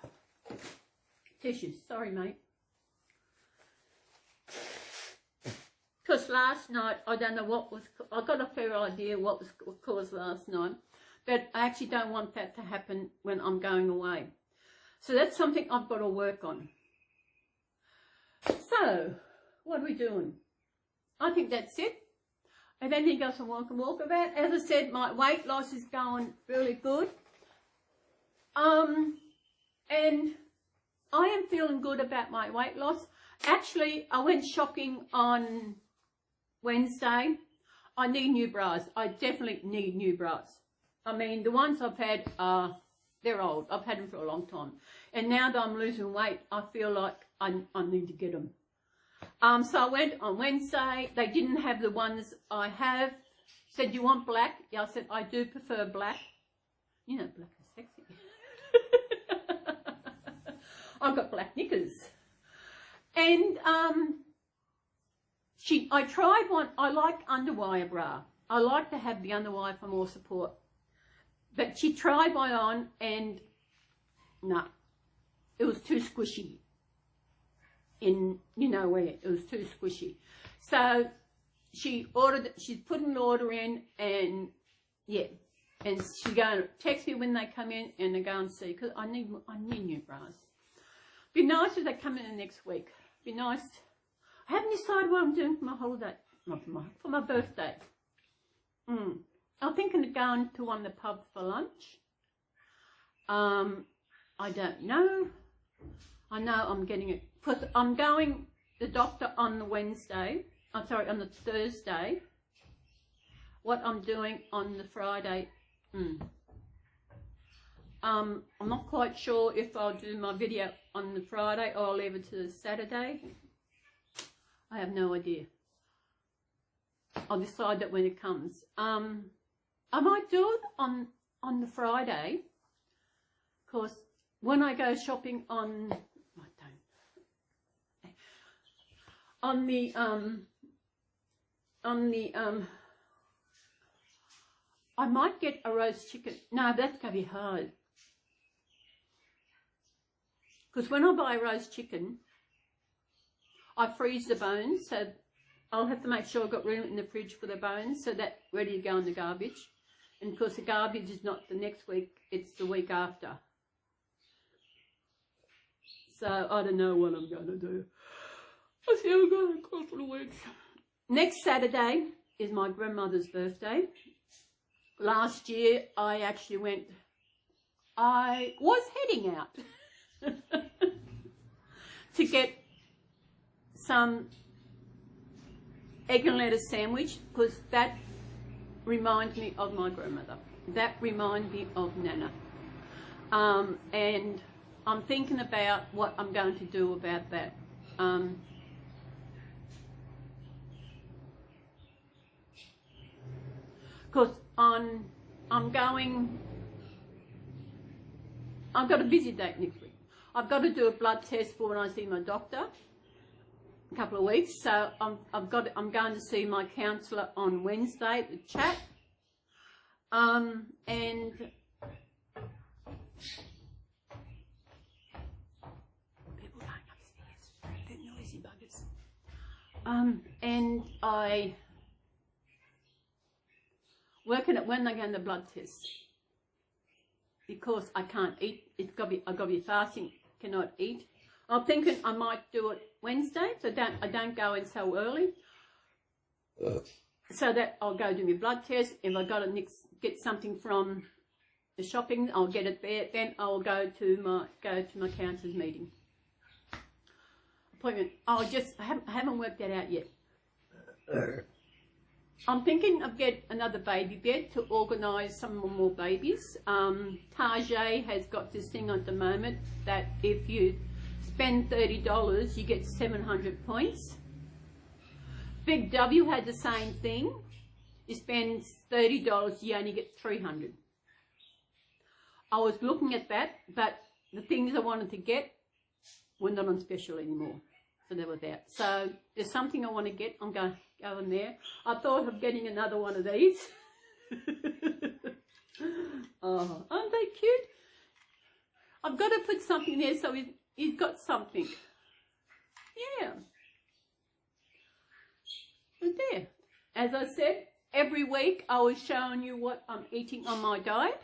tissues. Sorry, mate. Because last night, I don't know what was, I got a fair idea what was caused last night, but I actually don't want that to happen when I'm going away. So that's something I've got to work on. So, what are we doing? I think that's it. I don't think I can walk about. As I said, my weight loss is going really good. And I am feeling good about my weight loss. Actually, I went shopping on Wednesday. I need new bras. I definitely need new bras. I mean, the ones I've had they're old. I've had them for a long time. And now that I'm losing weight, I feel like I need to get them. So I went on Wednesday. They didn't have the ones I have. Said, you want black? Yeah, I said, I do prefer black. You know, black is sexy. I've got black knickers. And I tried one. I like underwire bra. I like to have the underwire for more support. But she tried one on and no, it was too squishy. In, you know where, it was too squishy. So she's put an order in and yeah. And she's going to text me when they come in and they go and see, because I need new bras. Be nice if they come in the next week. Be nice. I haven't decided what I'm doing for my holiday. Not for my birthday. I'm thinking of going to one of the pubs for lunch. I don't know. I know I'm getting it. Because I'm going to the doctor on the Wednesday. I'm sorry, on the Thursday. What I'm doing on the Friday. I'm not quite sure if I'll do my video on the Friday or I'll leave it to the Saturday. I have no idea. I'll decide that when it comes. I might do it on the Friday, because when I go shopping on I might get a roast chicken. No, that's going to be hard. Because when I buy roast chicken, I freeze the bones, so I'll have to make sure I've got room in the fridge for the bones, so that's ready to go in the garbage. And of course the garbage is not the next week, it's the week after. So I don't know what I'm going to do. I see I'm going to a couple of weeks. Next Saturday is my grandmother's birthday. Last year I actually went, I was heading out to get some egg and lettuce sandwich, because that reminds me of my grandmother. That reminds me of Nana. And I'm thinking about what I'm going to do about that. Because I've got a busy date next week. I've got to do a blood test for when I see my doctor. A couple of weeks, so I'm going to see my counsellor on Wednesday to chat, and people going upstairs, they're noisy buggers. And I working at when they go in the blood test, because I can't eat. I've got to be fasting, cannot eat. I'm thinking I might do it Wednesday, so I don't go in so early, so that I'll go do my blood test. If I got to get something from the shopping, I'll get it there. Then I'll go to my counsellor's meeting appointment. I haven't worked that out yet. I'm thinking of get another baby bed to organise some more babies. Tajay has got this thing at the moment that if you spend $30, you get 700 points. Big W had the same thing. You spend $30, you only get 300. I was looking at that, but the things I wanted to get were not on special anymore. So they were there. So there's something I want to get. I'm going to go in there. I thought of getting another one of these. Oh, aren't they cute? I've got to put something there so he's got something. Yeah. But there. As I said, every week I was showing you what I'm eating on my diet,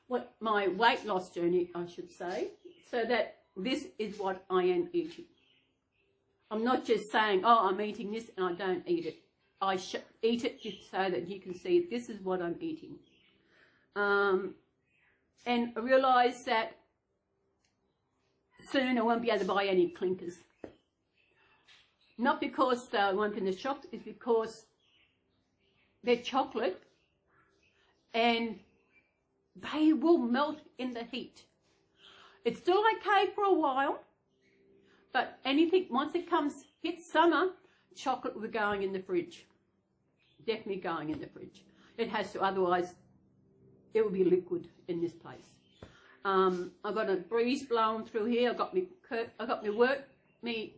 what my weight loss journey, I should say, so that this is what I am eating. I'm not just saying, oh, I'm eating this and I don't eat it. I eat it just so that you can see this is what I'm eating. And I realise that soon I won't be able to buy any clinkers. Not because I won't be in the shops, it's because they're chocolate and they will melt in the heat. It's still okay for a while, but anything, once it hits summer, chocolate will be going in the fridge. Definitely going in the fridge. It has to, otherwise it will be liquid in this place. I've got a breeze blowing through here. I've got my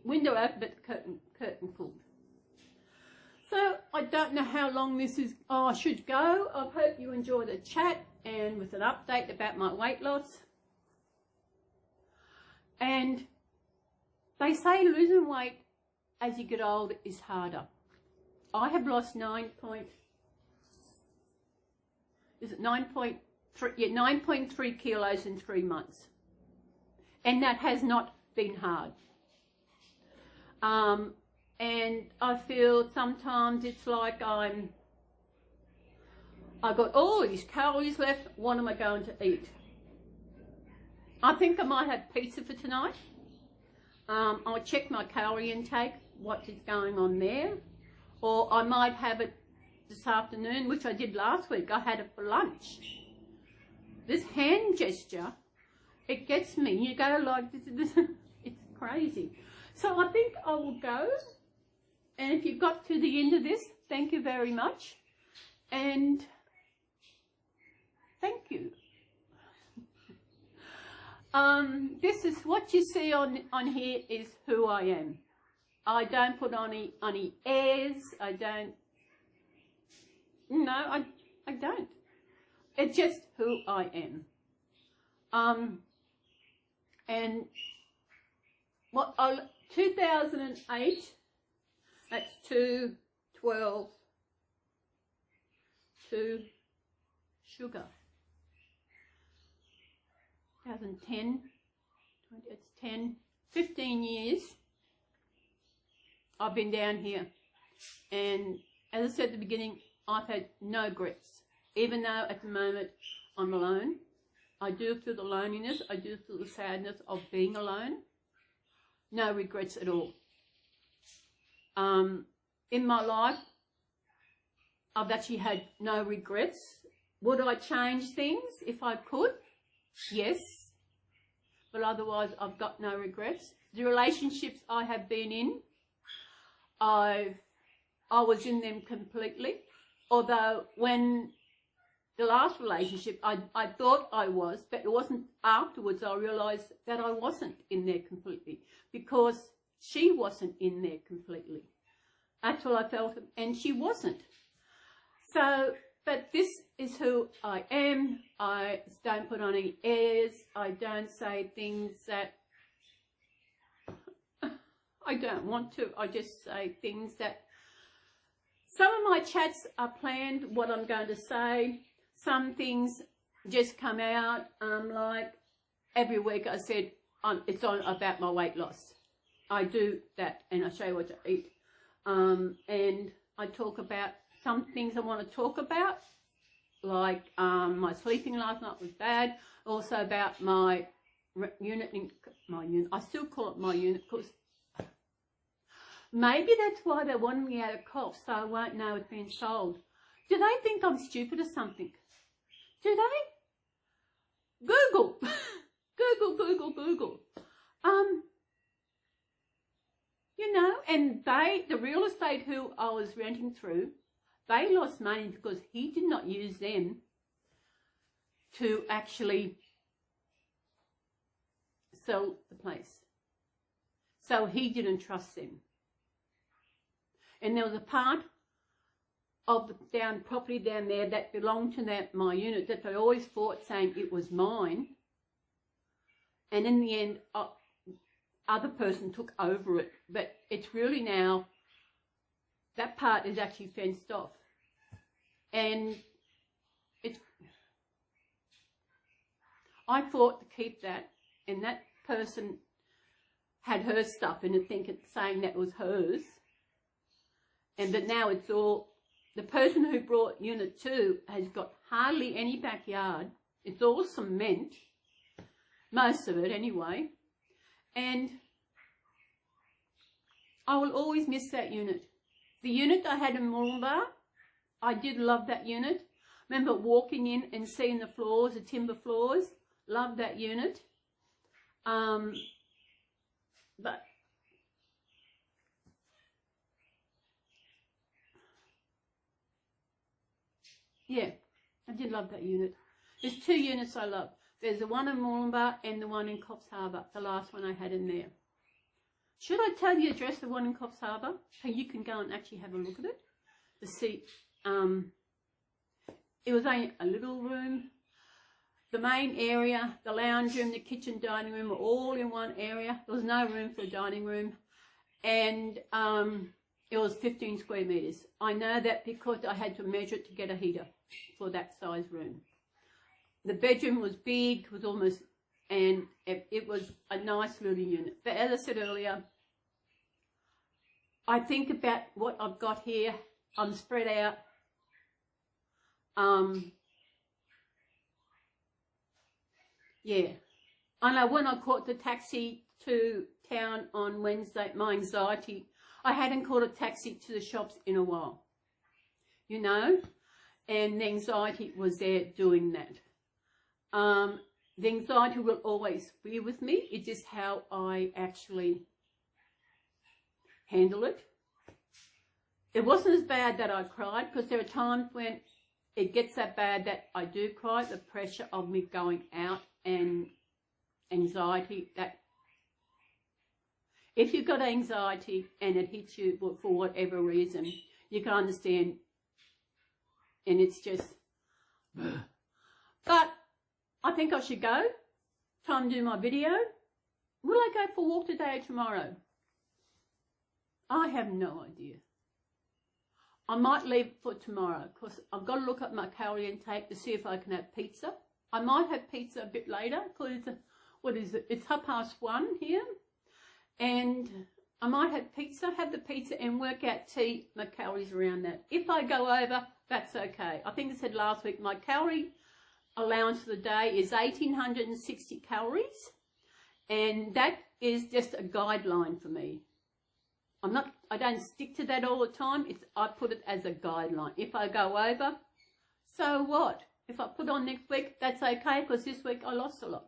window open, but the curtain pulled. So I don't know how long this is. Oh, I should go. I hope you enjoyed the chat and with an update about my weight loss. And they say losing weight as you get older is harder. I have lost 9.3 kilos in 3 months. And that has not been hard. And I feel sometimes it's like I've got all these calories left. What am I going to eat? I think I might have pizza for tonight. I'll check my calorie intake, what is going on there. Or I might have it this afternoon, which I did last week. I had it for lunch. This hand gesture, it gets me. You go like this, it's crazy. So I think I will go. And if you've got to the end of this, thank you very much. And thank you. This is what you see on here is who I am. I don't put on any airs. I don't. No, I don't. It's just who I am. And what 2008. That's 212 to sugar. 2010, it's 15 years I've been down here. And as I said at the beginning, I've had no regrets. Even though at the moment I'm alone, I do feel the loneliness, I do feel the sadness of being alone. No regrets at all. in my life, I've actually had no regrets. Would I change things if I could? Yes. But otherwise, I've got no regrets. The relationships I have been in, I was in them completely. Although when the last relationship, I thought I was, but it wasn't afterwards I realised that I wasn't in there completely, because she wasn't in there completely. That's what I felt, and she wasn't. So, but this is who I am. I don't put on any airs. I don't say things that I don't want to. I just say things that, some of my chats are planned, what I'm going to say. Some things just come out, like every week I said, it's on about my weight loss. I do that, and I show you what to eat. And I talk about some things I want to talk about, like my sleeping last night was bad. Also about my unit, I still call it my unit, because maybe that's why they wanted me out of cough, so I won't know it's been sold. Do they think I'm stupid or something? Do they? Google. Google. You know, and the real estate who I was renting through, they lost money because he did not use them to actually sell the place. So he didn't trust them. And there was a part of the property down there that belonged to my unit that they always fought, saying it was mine. And in the end, other person took over it. But it's really now, that part is actually fenced off. And I fought to keep that, and that person had her stuff in it, saying that was hers. And that now it's all, the person who brought Unit 2 has got hardly any backyard. It's all cement, most of it anyway. And I will always miss that unit. The unit I had in Moolumbar, I did love that unit. Remember walking in and seeing the floors, the timber floors. Loved that unit. But yeah, I did love that unit. There's 2 units I love. There's the one in Moolumbar and the one in Coffs Harbour, the last one I had in there. Should I tell you the address of the one in Coffs Harbour? So you can go and actually have a look at it. To see, it was only a little room. The main area, the lounge room, the kitchen, dining room were all in one area. There was no room for a dining room. And it was 15 square metres. I know that because I had to measure it to get a heater for that size room. The bedroom was big, was almost, and it was a nice little unit. But as I said earlier, I think about what I've got here. I'm spread out. Yeah. I know when I caught the taxi to town on Wednesday, my anxiety, I hadn't caught a taxi to the shops in a while, you know, and the anxiety was there doing that. The anxiety will always be with me. It's just how I actually handle it. It wasn't as bad that I cried, because there are times when it gets that bad that I do cry, the pressure of me going out and anxiety. That if you've got anxiety and it hits you for whatever reason, you can understand, and it's just, but I think I should go. Time to do my video. Will I go for a walk today or tomorrow? I have no idea. I might leave for tomorrow because I've got to look at my calorie intake to see if I can have pizza. I might have pizza a bit later because what is it? It's 1:30 here. And I might have pizza, have the pizza and work out my calories around that. If I go over, that's okay. I think I said last week my calorie allowance for the day is 1,860 calories. And that is just a guideline for me. I don't stick to that all the time. I put it as a guideline. If I go over, so what? If I put on next week, that's okay, because this week I lost a lot.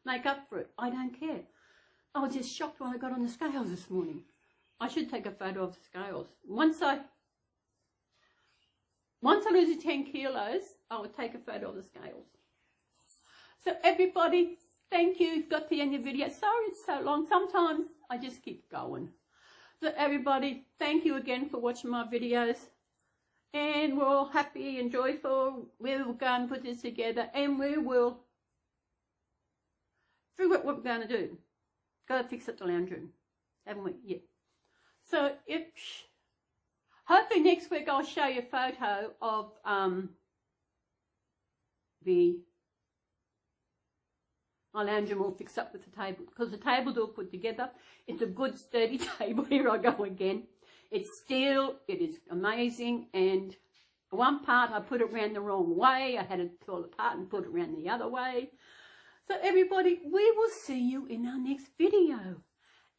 Make up for it. I don't care. I was just shocked when I got on the scales this morning. I should take a photo of the scales. Once I lose 10 kilos, I will take a photo of the scales. So everybody, thank you. You've got to the end of the video. Sorry it's so long. Sometimes I just keep going. So everybody, thank you again for watching my videos. And we're all happy and joyful. We will go and put this together, and we will figure out what we're going to do. Go fix up the lounge room. Haven't we? Yeah. So hopefully next week I'll show you a photo of my lounge room all fixed up with the table, because the table's all put together. It's a good sturdy table. Here I go again. It's steel. It is amazing. And one part I put it around the wrong way. I had to pull it apart and put it around the other way. So everybody, we will see you in our next video.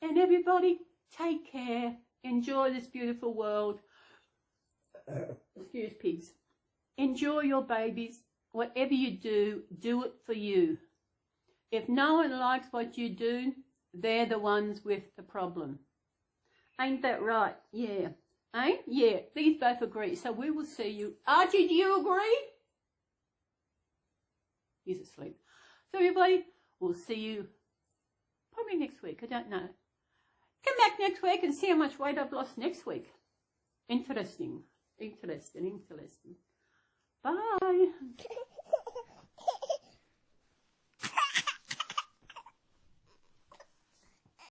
And everybody, take care. Enjoy this beautiful world. Excuse pigs. Enjoy your babies. Whatever you do it for you. If no one likes what you do, they're the ones with the problem. Ain't that right? Yeah. Ain't? Yeah. These both agree. So we will see you. Archie, do you agree? He's asleep. So everybody, we'll see you probably next week. I don't know. Come back next week and see how much weight I've lost next week. Interesting. Interesting. Interesting. Bye.